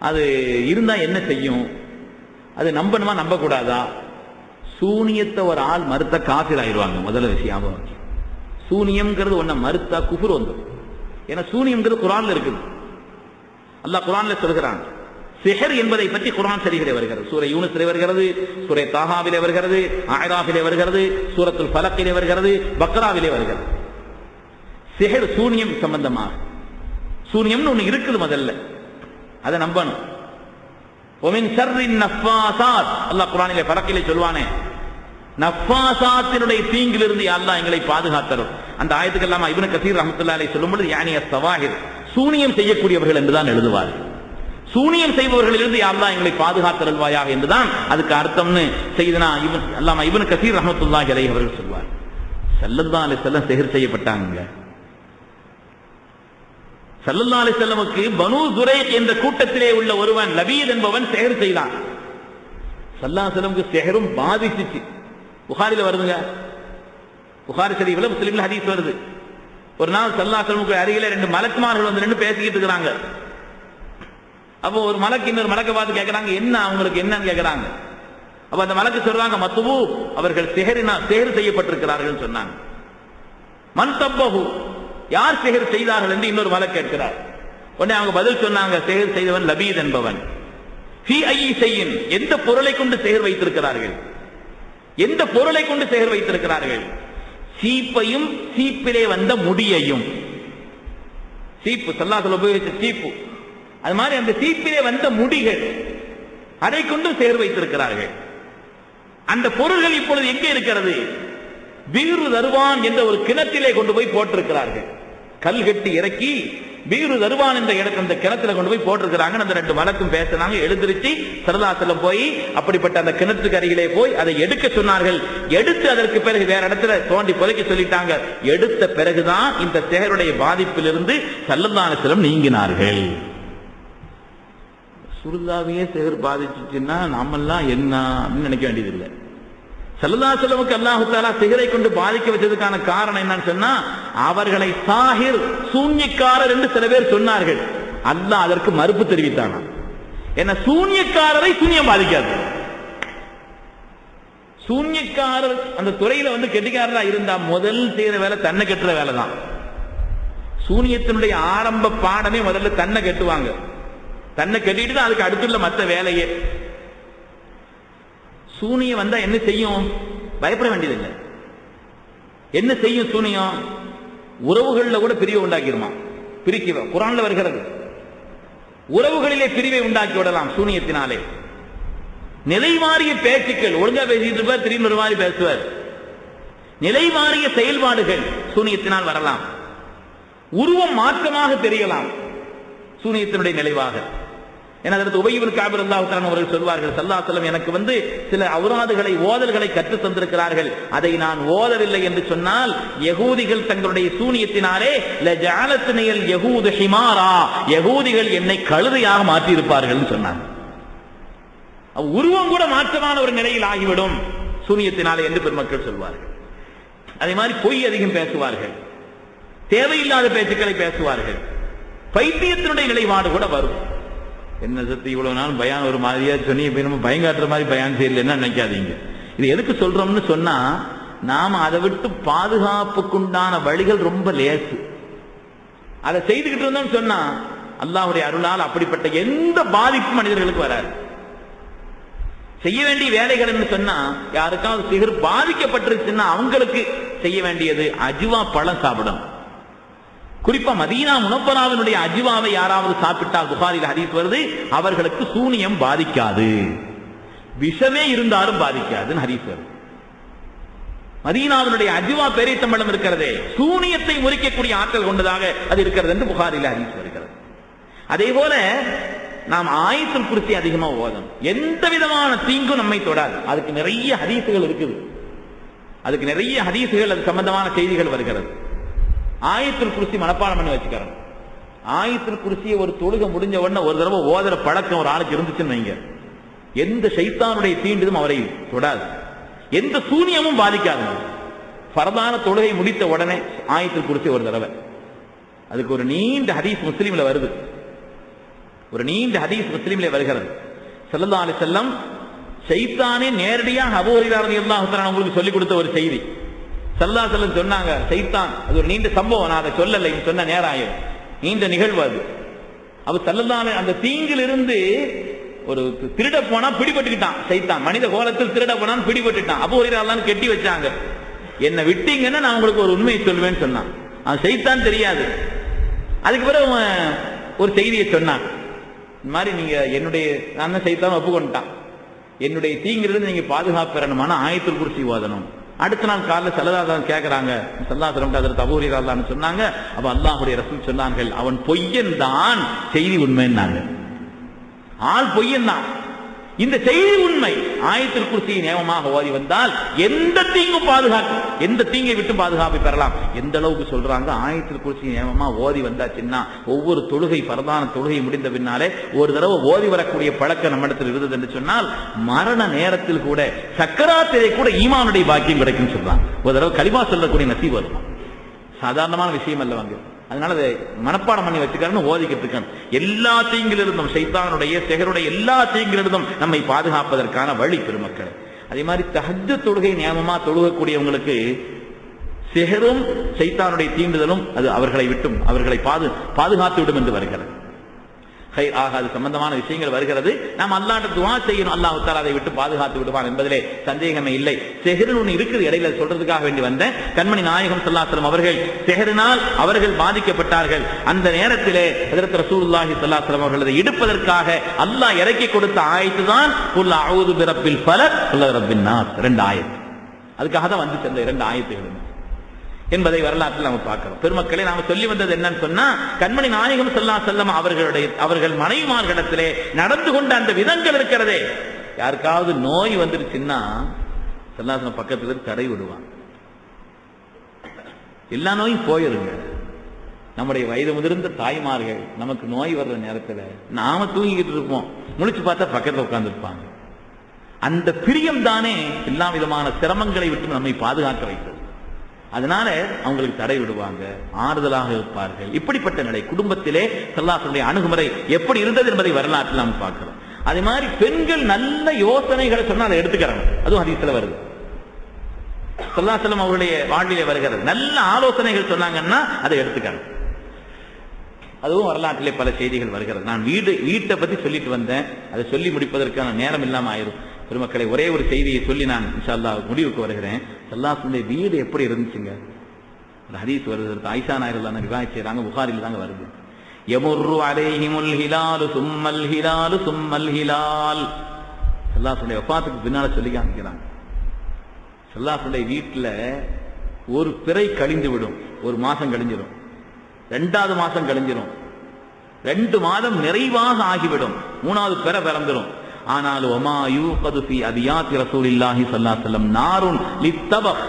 அது இருந்தா என்ன செய்யும், அது நம்பணுமா நம்ப கூடாதா? சூனியத்தை ஒரு ஆள் மறுத்த காஃபிர் ஆயிடுவாங்க. முதல்ல விஷயம் சூனியம்ங்கிறது ஒன்ன மறுத்தா குஃபர் வந்துடும். ஏன்னா சூனியம்ங்கிறது குர்ஆன்ல இருக்குது. அல்லாஹ் குர்ஆன்ல சொல்கிறான். சிஹர் என்பதை பற்றி குர்ஆன் சரிகளே வருகிறது. சூரை யூனுஸிலே வருகிறது, சூரை தாஹாவிலே வருகிறது, ஆயிராஃபிலே வருகிறது, சூரத்துல் ஃபலக்கிலே வருகிறது, பக்ராவிலே வருகிறது. சிஹர் சூனியம் சம்பந்தமாக சூனியம்னு ஒண்ணு இருக்குது. முதல்ல அதை நம்பணும். ஒமின் ஷர்ரின் நஃபாஸாத், அல்லாஹ் குர்ஆனிலே ஃபலக்கிலே சொல்வானே, நஃபாஸாத்தினுடைய தீங்கிலிருந்து அல்லாஹ் எங்களை பாதுகாத்தரும். அந்த ஆயத்துக்கு எல்லாம் இப்னு கஸீர் ரஹ்மத்துல்லாஹி அலைஹி சொல்லும்போது யானிய ஸவாஹிர், சூனியம் செய்யக்கூடியவர்கள் என்றுதான் எழுதுவார்கள். சூனியம் செய்பவர்களிலிருந்து அல்லாஹ் எங்களை பாதுகாத்தருள்வாயாக என்றுதான் அதுக்கு அர்த்தம்னு செய்தனா அல்லாமா இப்னு கஸீர் ரஹ்மத்துல்லாஹி அலைஹி அவர்கள் சொல்வார். ஸல்லல்லாஹு அலைஹி வஸல்லம் சிஹர் செய்யப்பட்டாங்க. ஸல்லல்லாஹு அலைஹி வஸல்லமுக்கு பனூ துரைக் என்ற கூட்டத்திலே உள்ள ஒருவன் லபீத் என்பவன் சிஹர் செய்தான். ஸல்லல்லாஹு அலைஹி வஸல்லமுக்கு சிஹரும் பாதிச்சிச்சு. புகாரில வருதுங்க, புகாரி ஷரீஃப்ல முஸ்லிம்ல ஹதீஸ் வருது. ஒரு நாள் ஸல்லல்லாஹு அலைஹி வஸல்லமுக்கு அருகிலே ரெண்டு மலக்குமார்கள் வந்து நின்று பேசிக்கிட்டு இருக்காங்க. அப்போ ஒரு மலக்கு இன்னொரு மலக்கை பார்த்து கேட்கறாங்க, என்ன அவங்களுக்கு என்னன்னு கேட்கறாங்க. அப்ப அந்த மலக்கு சொல்றாங்க, மத்துபு, அவர்கள் சிஹர் செய்யப்பட்டிருக்கிறார்கள் சொன்னாங்க. மன் தப்பஹு, யார் சிஹர் செய்தார்கள் என்று இன்னொரு மலக்கு கேட்கிறார். உடனே அவங்க பதில் சொன்னாங்க, சிஹர் செய்தவன் லபீத் என்பவன். ஃபீ ஐயி ஷைஇன், எந்த பொருளை கொண்டு சிஹர் வைத்திருக்கிறார்கள், எந்த பொருளை கொண்டு சிஹர் வைத்திருக்கிறார்கள்? சீப்பையும் சீப்பிலே வந்த முடியையும். சீப்பு ஸல்லல்லாஹு அலைஹி உபயோகித்த சீப்பு, அது மாதிரி அந்த சீப்பிலே வந்த முடிகள், அதை கொண்டு சிஹர் வைத்திருக்கிறார்கள். அந்த பொருள்கள் இப்பொழுது எங்கே இருக்கிறது? பீரு தருவான் என்ற ஒரு கிணத்திலே கொண்டு போய் போட்டிருக்கிறார்கள். கல் கட்டி இறக்கி பீரு தருவான் என்ற இடத்துல அந்த கிணத்துல கொண்டு போய் போட்டிருக்கிறாங்க. அந்த ரெண்டு மலக்கும் பேசினாங்க, எழுந்திருச்சு ஸல்லல்லாஹு அலைஹி வஸல்லம் போய் அப்படிப்பட்ட அந்த கிணத்துக்கு அருகிலே போய் அதை எடுக்க சொன்னார்கள். எடுத்து அதற்கு பிறகு வேற இடத்துல தோண்டி புதைக்க சொல்லிட்டாங்க. எடுத்த பிறகுதான் இந்த சிஹருடைய பாதிப்பிலிருந்து ஸல்லல்லாஹு அலைஹி வஸல்லம் நீங்கினார்கள். சுருதாவையே சிஹர் பாதிச்சுச்சுன்னா நாமெல்லாம் என்ன நினைக்க வேண்டியதில்லை. ஸல்லல்லாஹு அலைஹி வஸல்லமுக்கு அல்லாஹ் தஆலா சிஹரை கொண்டு பாதிக்க வச்சதுக்கான காரணம் என்னன்னு சொன்னா, அவர்களை சாஹிர், சூன்யக்காரர் என்று சில பேர் சொன்னார்கள். அல்லாஹ் அதற்கு மறுப்பு தெரிவித்தானா. என்ன, சூன்யக்காரரை சூன்யம் பாதிக்காது. சூன்யக்காரர் அந்த துறையில வந்து கெட்டிக்காரரா இருந்தா முதல் செய்யற வேலை தன்னை கெட்டுற வேலை தான். சூனியத்தினுடைய ஆரம்ப பாடமே முதல்ல தன்னை கெட்டுவாங்க. தன்னை கட்டிட்டு தான் அதுக்கு அடுத்துள்ள மற்ற வேலையே. சூனியம் வந்தா என்ன செய்யும்? பயப்பட வேண்டியதில்லை. என்ன செய்யும் சூனியம்? உறவுகளில் கூட பிரிவை உண்டாக்கிடுமா? பிரிக்க குர்ஆன்ல வருகிறது. உறவுகளிலே பிரிவை உண்டாக்கி விடலாம் சூனியத்தினாலே. நிலைமாறிய பேச்சுக்கள், ஒழுங்கா பேசிட்டு இருப்பார், திடீர்னு ஒரு மாதிரி பேசுவார். நிலைமாறிய செயல்பாடுகள் சூனியத்தினால் வரலாம். உருவம் மாற்றமாக தெரியலாம் சூனியத்தினுடைய நிலைவாக. ஏன்னா அதற்கு உபய் இப்னு கஅப் ரலியல்லாஹு தஆலா அவர்கள் சொல்வார்கள், ஸல்லல்லாஹு அலைஹி வஸல்லம் எனக்கு வந்து சில அவுராதுகளை ஓதல்களை கற்று தந்திருக்கிறார்கள், அதை நான் ஓதவில்லை என்று சொன்னால் யகூதிகள் தங்களுடைய சூனியத்தினாலே லஜஅலத்னியல் யஹூது ஹிமாரா, யகூதிகள் என்னை கழுதையாக மாற்றி இருப்பார்கள் சொன்னாங்க. உருவம் கூட மாற்றமான ஒரு நிலையில் ஆகிவிடும் சூனியத்தினாலே என்று பெருமக்கள் சொல்வார்கள். அதே மாதிரி பொய் அதிகம் பேசுவார்கள், தேவையில்லாத பேச்சுக்களை பேசுவார்கள், பைத்தியத்தினுடைய நிலைப்பாடு கூட வரும். என்ன சத்து இவ்வளவு நாள் பயான் ஒரு மாதிரியா சொன்னி நம்ம பயங்காட்டுற மாதிரி பயான் செய்யலன்னா நினைக்காதீங்க. இது எதுக்கு சொல்றோம்னு சொன்னா, நாம அதை விட்டு பாதுகாப்புக்குண்டான வழிகள் ரொம்ப லேசு. அதை செய்துகிட்டு இருந்தோம்னு சொன்னா அல்லாஹ்வுடைய அருளால் அப்படிப்பட்ட எந்த பாதிப்பும் மனிதர்களுக்கு வராது. செய்ய வேண்டிய வேலைகள் என்று சொன்னா, யாருக்காவது சிகர் பாதிக்கப்பட்டிருச்சுன்னா அவங்களுக்கு செய்ய வேண்டியது அஜ்வா பழம் சாப்பிடும். குறிப்பா மதீனா முனவ்வராவினுடைய அஜ்வாவை யாராவது சாப்பிட்டால், புகாரில் ஹதீஸ் வருது, அவர்களுக்கு சூனியம் பாதிக்காது, விஷமே இருந்தாலும் பாதிக்காதுன்னு ஹதீஸ் வருது. மதீனாவினுடைய அஜ்வா பேரீச்சம்பழம் இருக்கிறதே, சூனியத்தை முறிக்கக்கூடிய ஆற்றல் கொண்டதாக அது இருக்கிறது என்று புகாரில் ஹதீஸ் வருகிறது. அதே போல நாம் ஆயத்துல் குர்சி அதிகமா ஓதணும். எந்த விதமான தீங்கும் நம்மை தொடாது. அதுக்கு நிறைய ஹதீசுகள் இருக்குது, அதுக்கு நிறைய ஹதீசுகள், அது சம்பந்தமான செய்திகள் வருகிறது. ஆயத்துல் குர்சி மனப்பாடம் பண்ணி வச்சுக்கிறோம். ஆயத்துல் குர்சியை ஒரு தொழுகை முடிஞ்ச உடனே ஒரு தடவை ஓதுற பழக்கம் ஒரு ஆளுக்கு இருந்துச்சுன்னு வைங்க, எந்த ஷைத்தானுடைய தீண்டுதும் அவரை தொடாது, எந்த சூனியமும் பாதிக்காது. ஃபர்தான தொழுகை முடித்த உடனே ஆயத்துல் குர்சி ஒரு தடவை. அதுக்கு ஒரு நீண்ட ஹதீஸ் முஸ்லிம்ல வருது, ஒரு நீண்ட ஹதீஸ் முஸ்லிம்ல வருகிறது. ஸல்லல்லாஹு அலைஹி வஸல்லம் ஷைத்தானே நேரடியாக அபூ ஹுரைரா ரலியல்லாஹு தஆலா உங்களுக்கு சொல்லிக் கொடுத்த ஒரு செய்தி. ஸல்லல்லாஹு அலைஹி வஸல்லம் சொன்னாங்க, ஷைத்தான், அது ஒரு நீண்ட சம்பவம், நான் அதை சொல்லலை, சொன்ன நேரம் ஆயும், நீண்ட நிகழ்வு அது. அவ ஸல்லல்லாஹு அலைஹி அந்த தீங்கிலிருந்து ஒரு திருட போனா பிடிபட்டுக்கிட்டான் ஷைத்தான், மனித கோலத்தில் திருட போனான் பிடிபட்டுட்டான். அபூ ஹுரைரா ரலியல்லாஹு கெட்டி வச்சாங்க, என்ன விட்டீங்கன்னா நான் உங்களுக்கு ஒரு உண்மையை சொல்வேன்னு சொன்னான். அவன் ஷைத்தான் தெரியாது. அதுக்கு பிறகு ஒரு செய்தியை சொன்னான், இந்த மாதிரி நீங்க என்னுடைய, நான் ஷைத்தான் ஒப்புக்கொண்டான், என்னுடைய தீங்கிலிருந்து நீங்க பாதுகாப்பு பெறணுமான ஆயத்துல் குர்சி ஓதணும். அடுத்த நாள் காலைல ஸல்லல்லாஹு கேட்கறாங்க, ஸல்லல்லாஹு அலைஹி வஸல்லம் அபூ ஹுரைரா ரலியல்லாஹு சொன்னாங்க, அப்ப அல்லாஹ்வுடைய ரசூல் சொன்னார்கள், அவன் பொய்யன் தான், செய்தி உண்மைன்னாங்க. ஆள் பொய்யன் தான், இந்த செய்தி உண்மை. ஆயத்துல் குர்சியை நியமமாக ஓதி வந்தால் எந்த தீங்கும் பாதுகாக்கும், எந்த தீங்கை விட்டு பாதுகாப்பை பெறலாம். எந்த அளவுக்கு சொல்றாங்க, ஆயத்துல் குர்சியை நியமமா ஓதி வந்தாச்சுன்னா ஒவ்வொரு தொழுகை, பரதான தொழுகை முடிந்த பின்னாலே ஒரு தடவை ஓதி வரக்கூடிய பழக்கம் நம்மிடத்தில் இருந்தது என்று சொன்னால், மரண நேரத்தில் கூட, சக்கராத்திலே கூட ஈமானுடைய பாக்கியம் கிடைக்கும் சொல்றாங்க. ஒரு தடவை கலிமா சொல்லக்கூடிய நசீப் வரும், சாதாரணமான விஷயம் அல்ல வாங்க. அதனால அதை மனப்பாடம் பண்ணி வச்சுக்கணும், ஓதிக்கிட்டு இருக்கணும். எல்லா தீங்கிலிருந்தும், ஷைத்தானுடைய சிஹருடைய எல்லா தீங்கிலிருந்தும் நம்மை பாதுகாப்பதற்கான வழி பெருமக்கள். அதே மாதிரி தஹஜ்ஜுத் தொழுகை நியமமா தொழுகக்கூடியவங்களுக்கு சிஹரும் ஷைத்தானுடைய தீண்டுதலும் அது அவர்களை விட்டும் அவர்களை பாதுகாத்து விடும் என்று வருகிறது. அது சம்பந்தமான விஷயங்கள் வருகிறது. நாம் அல்லாஹ்ட்ட துஆ செய்யணும், அல்லாஹ் தஆலா அதை விட்டு பாதுகாத்து விடுவான் என்பதிலே சந்தேகமே இல்லை. சிஹ்ர் ஒன்று இருக்குது, இடையில சொல்றதுக்காக வேண்டி வந்த கண்மணி நாயகம் ஸல்லல்லாஹு அலைஹி வஸல்லம் அவர்கள் சிஹ்ரினால் அவர்கள் பாதிக்கப்பட்டார்கள். அந்த நேரத்திலே ஹஜ்ரத் ரசூலுல்லாஹி ஸல்லல்லாஹு அலைஹி வஸல்லம் அவர்களை எடுப்பதற்காக அல்லாஹ் இறக்கி கொடுத்த ஆயத்து தான் குல் அஊது பிரப்பில் ஃபலக் குல் ரப்பின் நாஸ், ரெண்டு ஆயத்து. அதுக்காக தான் வந்து சேர்ந்த இரண்டு ஆயத்துகள் என்பதை வரலாற்றில் நாம பார்க்கிறோம். பெருமக்களே, நாம சொல்லி வந்தது என்னன்னு சொன்னா, கண்மணி நாயகம் ஸல்லல்லாஹு அலைஹி வஸல்லம் அவர்கள் மனைவிமார்களிடத்திலே நடந்து கொண்ட அந்த விதங்கள் இருக்கிறதே. யாருக்காவது நோய் வந்துருச்சுன்னா ஸல்லல்லாஹு அலைஹி வஸல்லம் பக்கத்துல இருந்து தடை விடுவாங்க, எல்லா நோயும் போயிருங்க. நம்முடைய வயது முதிர்ந்த தாய்மார்கள் நமக்கு நோய் வர்ற நேரத்துல நாம தூங்கிக்கிட்டு இருப்போம், முழிச்சு பார்த்தா பக்கத்துல உட்கார்ந்து இருப்பாங்க. அந்த பிரியம் தானே எல்லா விதமான சிரமங்களை விட்டு நம்மை பாதுகாக்க வைக்கிறது. அதனால அவங்களுக்கு தடை விடுவாங்க, ஆறுதலாக இருப்பார்கள். இப்படிப்பட்ட நிலை குடும்பத்திலே ஸல்லல்லாஹு அலைஹி வஸல்லம் அணுகுமுறை எப்படி இருந்தது என்பதை வரலாற்றில் நாம் பார்க்கிறோம். அதே மாதிரி பெண்கள் நல்ல யோசனைகளை சொன்னா அதை எடுத்துக்கிறாங்க, அதுவும் ஹதீஸ்ல வருது. ஸல்லல்லாஹு அலைஹி வஸல்லம் அவருடைய வாழ்விலே வருகிறது, நல்ல ஆலோசனைகள் சொன்னாங்கன்னா அதை எடுத்துக்கிறாங்க. அதுவும் வரலாற்றிலே பல செய்திகள் வருகிறது. நான் வீட்டை பத்தி சொல்லிட்டு வந்தேன், அதை சொல்லி முடிப்பதற்கான நேரம் இல்லாம ஆயிரும். பெருமக்களை, ஒரே ஒரு செய்தியை சொல்லி நான் இன்ஷா அல்லாஹ் முடிவுக்கு வருகிறேன். ஸல்லல்லாஹு அலைஹி வஸல்லம் வீடு எப்படி இருந்துச்சுங்க, ஒரு ஹதீஸ் வருது, ஆயிஷா நாயகம் ரிவாயத் செய்றாங்க, புகாரில தாங்க வருது. யமுர்ரு அலைஹிமுல் ஹிலாலு சும்மல் ஹிலாலு சும்மல் ஹிலால். ஸல்லல்லாஹு அலைஹி வஃபாத்துக்கு பின்னால சொல்லி காமிக்கிறாங்க, ஸல்லல்லாஹு அலைஹி வீட்டுல ஒரு பிறை கழிந்து விடும், ஒரு மாசம் கழிஞ்சிடும், 2வது மாசம் கழிஞ்சிடும், 2 மாதம் நிறைவாக ஆகிவிடும், 3வது பிறை பிறந்துடும். ஆனால் வமா யூகது ஃபீ அபியாத்தி ரசூலில்லாஹி ஸல்லல்லாஹு அலைஹி வஸல்லம் நாருன் லித்தபக்,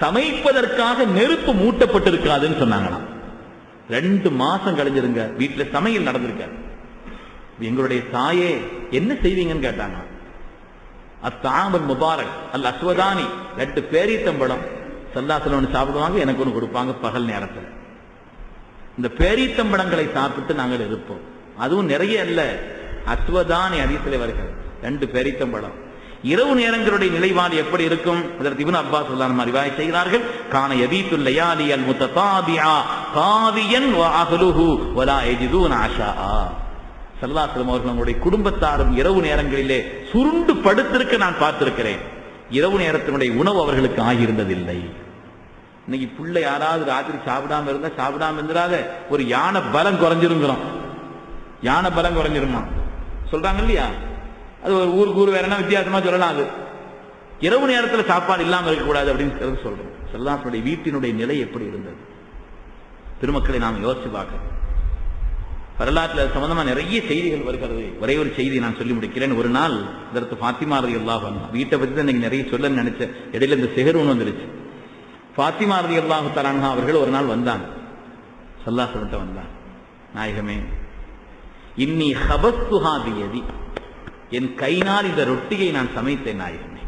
சமைப்பதற்காக நெருப்பு மூட்டப்பட்டிருக்காதுன்னு சொன்னாங்களாம். 2 மாசம் கழிஞ்சிருங்க, வீட்டுல சமையல் நடந்திருக்காது. எங்களுடைய தாயே என்ன செய்வீங்கன்னு கேட்டாங்க. அத்தாமல் முபாரக் அல் அஸ்வதானி, 2 பேரீத்தம்பழம் சல்லாசலம் ஒன்று சாப்பிடுவாங்க, எனக்கு ஒன்று கொடுப்பாங்க பகல் நேரத்தில். இந்த பேரீத்தம்பழங்களை சாப்பிட்டு நாங்கள் இருப்போம். அதுவும் நிறைய அல்ல, அஸ்வதானி ஹதீஸிலே வருகிறது 2 பேரீத்தம்பழம். இரவு நேரங்களுடைய நிலைப்பாடு எப்படி இருக்கும்? அதற்கு இப்னு அப்பாஸ் ரலியல்லாஹு அன்ஹு ரிவாயத் செய்கிறார்கள், கான யபீத்துல் லயாலி அல் முத்ததாபிஆ காவியன் வ அஹ்லுஹு வலா யஜிதுன அஷாஆ. ஸல்லல்லாஹு அலைஹி வஸல்லம் அவர்களுடைய குடும்பத்தாரும் இரவு நேரங்களிலே சுருண்டு படுத்திருக்க நான் பார்த்திருக்கிறேன். இரவு நேரத்தினுடைய உணவு அவர்களுக்கு ஆகியிருந்ததில்லை. இன்னைக்கு பிள்ளை யாராவது ராத்திரி சாப்பிடாம இருந்தா சாப்பிடாம இருந்துடாத, ஒரு யானை பலம் குறைஞ்சிருங்கிறோம். யானை பலம் குறைஞ்சிருமா சொல்றாங்க இல்லையா? அது ஒரு ஊருக்கு ஊர் வேற என்ன வித்தியாசமா சொல்லலாம். அது இரவு நேரத்தில் சாப்பாடு இல்லாமல் இருக்கக்கூடாது அப்படின்னு சொல்றோம். ஸல்லல்லாஹு வீட்டினுடைய நிலை எப்படி இருந்தது? பெருமக்களை நாம் யோசிச்சு பார்க்க. வரலாற்றில் சம்பந்தமா நிறைய செய்திகள் வருகிறது. ஒரே ஒரு செய்தி நான் சொல்லி முடிக்கிறேன். ஒரு நாள் இதற்கு ஃபாத்திமா ரலியல்லாஹு அன்ஹா, வீட்டை பத்தி தான் நீங்க நிறைய சொல்ல நினைச்சேன், இடையில இந்த சிஹர் ஒன்று வந்துருச்சு. ஃபாத்திமா ரலியல்லாஹு தஆலா அன்ஹா அவர்கள் ஒரு நாள் வந்தாங்க, ஸல்லல்லாஹு அலைஹி வஸல்லம் வந்தாங்க, நாயகமே இன்னி ஹபஸ்துஹா பியதி, என் கையினால் இந்த ரொட்டியை நான் சமைத்தேன் நாயகமே,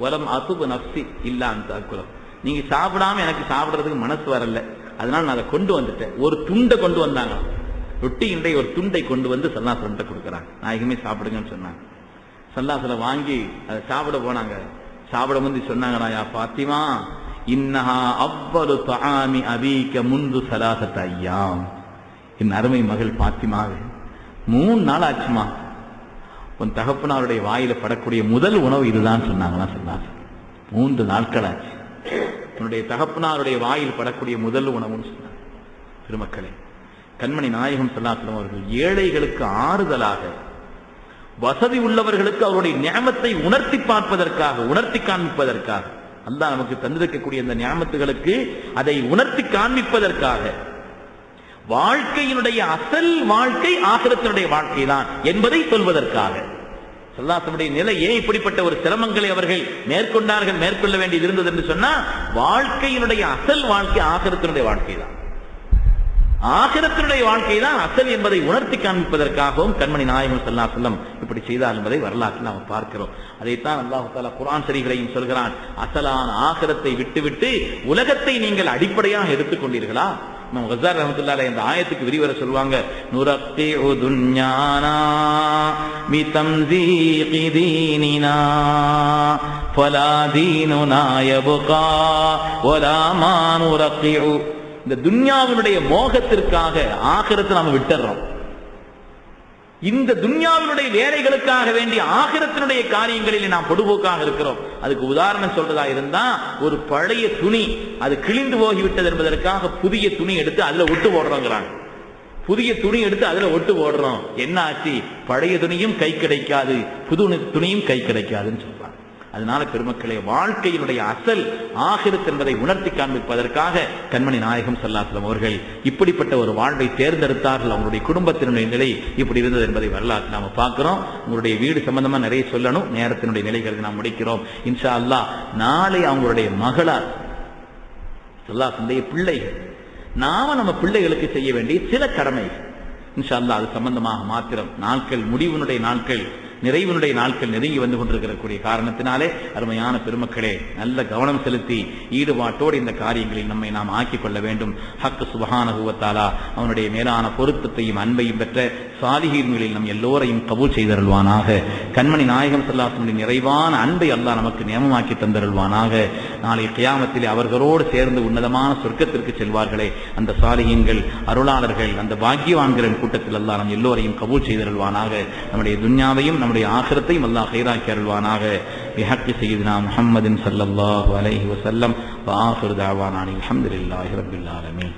வலம் அசுபு நஃப்ஸி இல்லா அந்த அக்குலம், நீங்க சாப்பிடாம எனக்கு சாப்பிடுறதுக்கு மனசு வரல, அதனால நான் அதை கொண்டு வந்துட்டேன். ஒரு துண்டை கொண்டு வந்தாங்க, ரொட்டியினுடைய ஒரு துண்டை கொண்டு வந்து ஸல்லல்லாஹு அலைஹி வஸல்லம் கொடுக்குறாங்க, நாயகமே சாப்பிடுங்கன்னு சொன்னாங்க. ஸல்லல்லாஹு அலைஹி வஸல்லம் வாங்கி அதை சாப்பிட போனாங்க. சாப்பிட வந்து சொன்னாங்க, யா ஃபாத்திமா இன்னஹா அவ்வலு தஆமி அபீக முந்து ஸலாஸத அய்யாம், என் அருமை மகள் ஃபாத்திமாவே 3 நாள் ஆச்சுமா உன் தகப்பனாருடைய வாயில படக்கூடிய முதல் உணவு இதுதான் சொன்னாங்களா. சொன்னாங்க 3 நாட்கள் ஆச்சு உன்னுடைய தகப்பனாருடைய வாயில் படக்கூடிய முதல் உணவுன்னு சொன்னாங்க. பெருமக்களே, கண்மணி நாயகம் ஸல்லல்லாஹு அலைஹி வஸல்லம் அவர்கள் ஏழைகளுக்கு ஆறுதலாக, வசதி உள்ளவர்களுக்கு அவருடைய நியமத்தை உணர்த்தி பார்ப்பதற்காக, உணர்த்தி காண்பிப்பதற்காக, அல்லாஹ் நமக்கு தந்திருக்கக்கூடிய அந்த நியமத்துகளுக்கு அதை உணர்த்தி காண்பிப்பதற்காக, வாழ்க்கையினுடைய அசல் வாழ்க்கை ஆகிரத்தினுடைய வாழ்க்கை தான் என்பதை சொல்வதற்காக, ஸல்லல்லாஹு நிலை ஏன் இப்படிப்பட்ட ஒரு சிரமங்களை அவர்கள் மேற்கொண்டார்கள், மேற்கொள்ள வேண்டியது இருந்தது என்று சொன்னா, வாழ்க்கையினுடைய அசல் வாழ்க்கை ஆகிரத்தினுடைய வாழ்க்கை தான், ஆகிரத்தினுடைய வாழ்க்கை தான் அசல் என்பதை உணர்த்தி காண்பிப்பதற்காகவும் கண்மணி நாயகம் ஸல்லல்லாஹு அலைஹி வஸல்லம் இப்படி செய்தார் என்பதை வரலாற்றில் நாம் பார்க்கிறோம். அதைத்தான் அல்லாஹ் தஆலா குர்ஆன் ஷரீஃபிலையும் சொல்கிறான், அசலான ஆகிரத்தை விட்டுவிட்டு உலகத்தை நீங்கள் அடிப்படையாக எடுத்துக்கொண்டீர்களா. இமாம் கஸாலி ரஹ்மத்துல்லாஹி அலைஹி இந்த ஆயத்துக்கு விரிவர சொல்வாங்க, நுரக்கிஉ துன்யானா மிதம்ஸீகி தீனினா ஃபலா தீனுனா யப்கா வலா மா நுரக்கிஉ. இந்த துன்யாவினுடைய மோகத்திற்காக ஆகிரத்தை நாம விட்டுறோம். இந்த துன்யாவினுடைய வேலைகளுக்காக வேண்டிய ஆகிரத்தினுடைய காரியங்களில் நாம் பொடுபோக்காக இருக்கிறோம். அதுக்கு உதாரணம் சொல்றதா இருந்தா, ஒரு பழைய துணி அது கிழிந்து போகிவிட்டது என்பதற்காக புதிய துணி எடுத்து அதுல ஒட்டு போடுறோங்கிறாங்க. புதிய துணி எடுத்து அதுல ஒட்டு போடுறோம், என்ன ஆச்சு? பழைய துணியும் கை கிடைக்காது, புது துணியும் கை கிடைக்காதுன்னு சொல்றாங்க. அதனால பெருமக்களே, வாழ்க்கையினுடைய அசல் ஆகிரத் என்பதை உணர்த்தி காண்பிப்பதற்காக கண்மணி நாயகம் ஸல்லல்லாஹு அலைஹி வஸல்லம் அவர்கள் இப்படிப்பட்ட ஒரு வாழ்வை தேர்ந்தெடுத்தார்கள். அவங்களுடைய குடும்பத்தினுடைய நிலை இப்படி இருந்தது என்பதை வரலாற்று நாம பார்க்கிறோம். உங்களுடைய வீடு சம்பந்தமா நிறைய சொல்லணும், நேரத்தினுடைய நிலைகளை நாம் முடிக்கிறோம். இன்ஷா அல்லாஹ் நாளை அவங்களுடைய மகளார் ஸல்லல்லாஹு அலைஹி பிள்ளைகள், நாம நம்ம பிள்ளைகளுக்கு செய்ய வேண்டிய சில கடமைகள் இன்ஷா அல்லாஹ் அது சம்பந்தமாக மாத்திரம். நாட்கள் முடிவினுடைய நாட்கள், நிறைவினுடைய நாட்கள் நெருங்கி வந்து கொண்டிருக்கக்கூடிய காரணத்தினாலே அருமையான பெருமக்களே, நல்ல கவனம் செலுத்தி ஈடுபாட்டோடு இந்த காரியங்களில் நம்மை நாம் ஆக்கிக் கொள்ள வேண்டும். ஹக் சுப்ஹானஹு வ தஆலா அவனுடைய மேலான பொருத்தத்தையும் அன்பையும் பெற்ற சாலிஹீன்களில் நம் எல்லோரையும் கபூல் செய்தருள்வானாக. கண்மணி நாயகம் ஸல்லல்லாஹு அலைஹி வஸல்லம் நிறைவான அன்பை அல்லாஹ் நமக்கு நியமமாக்கி தந்தருள்வானாக. நாளை கியாமத்திலே அவர்களோடு சேர்ந்து உன்னதமான சொர்க்கத்திற்கு செல்வார்களே அந்த சாலிஹீன்கள், அருளாளர்கள், அந்த பாக்கியவான்களின் கூட்டத்தில் அல்லாஹ் நம் எல்லோரையும் கபூல் செய்தருள்வானாக. நம்முடைய துன்யாவையும் நம்முடைய ஆகிரத்தையும் அல்லாஹ் கைராக்கி அருள்வானாக. பிஹக்கி சய்யிதினா முஹம்மதின் ஸல்லல்லாஹு அலைஹி வஸல்லம் வ ஆகிரு தஅவானா அல்ஹம்துலில்லாஹி ரப்பில் ஆலமீன்.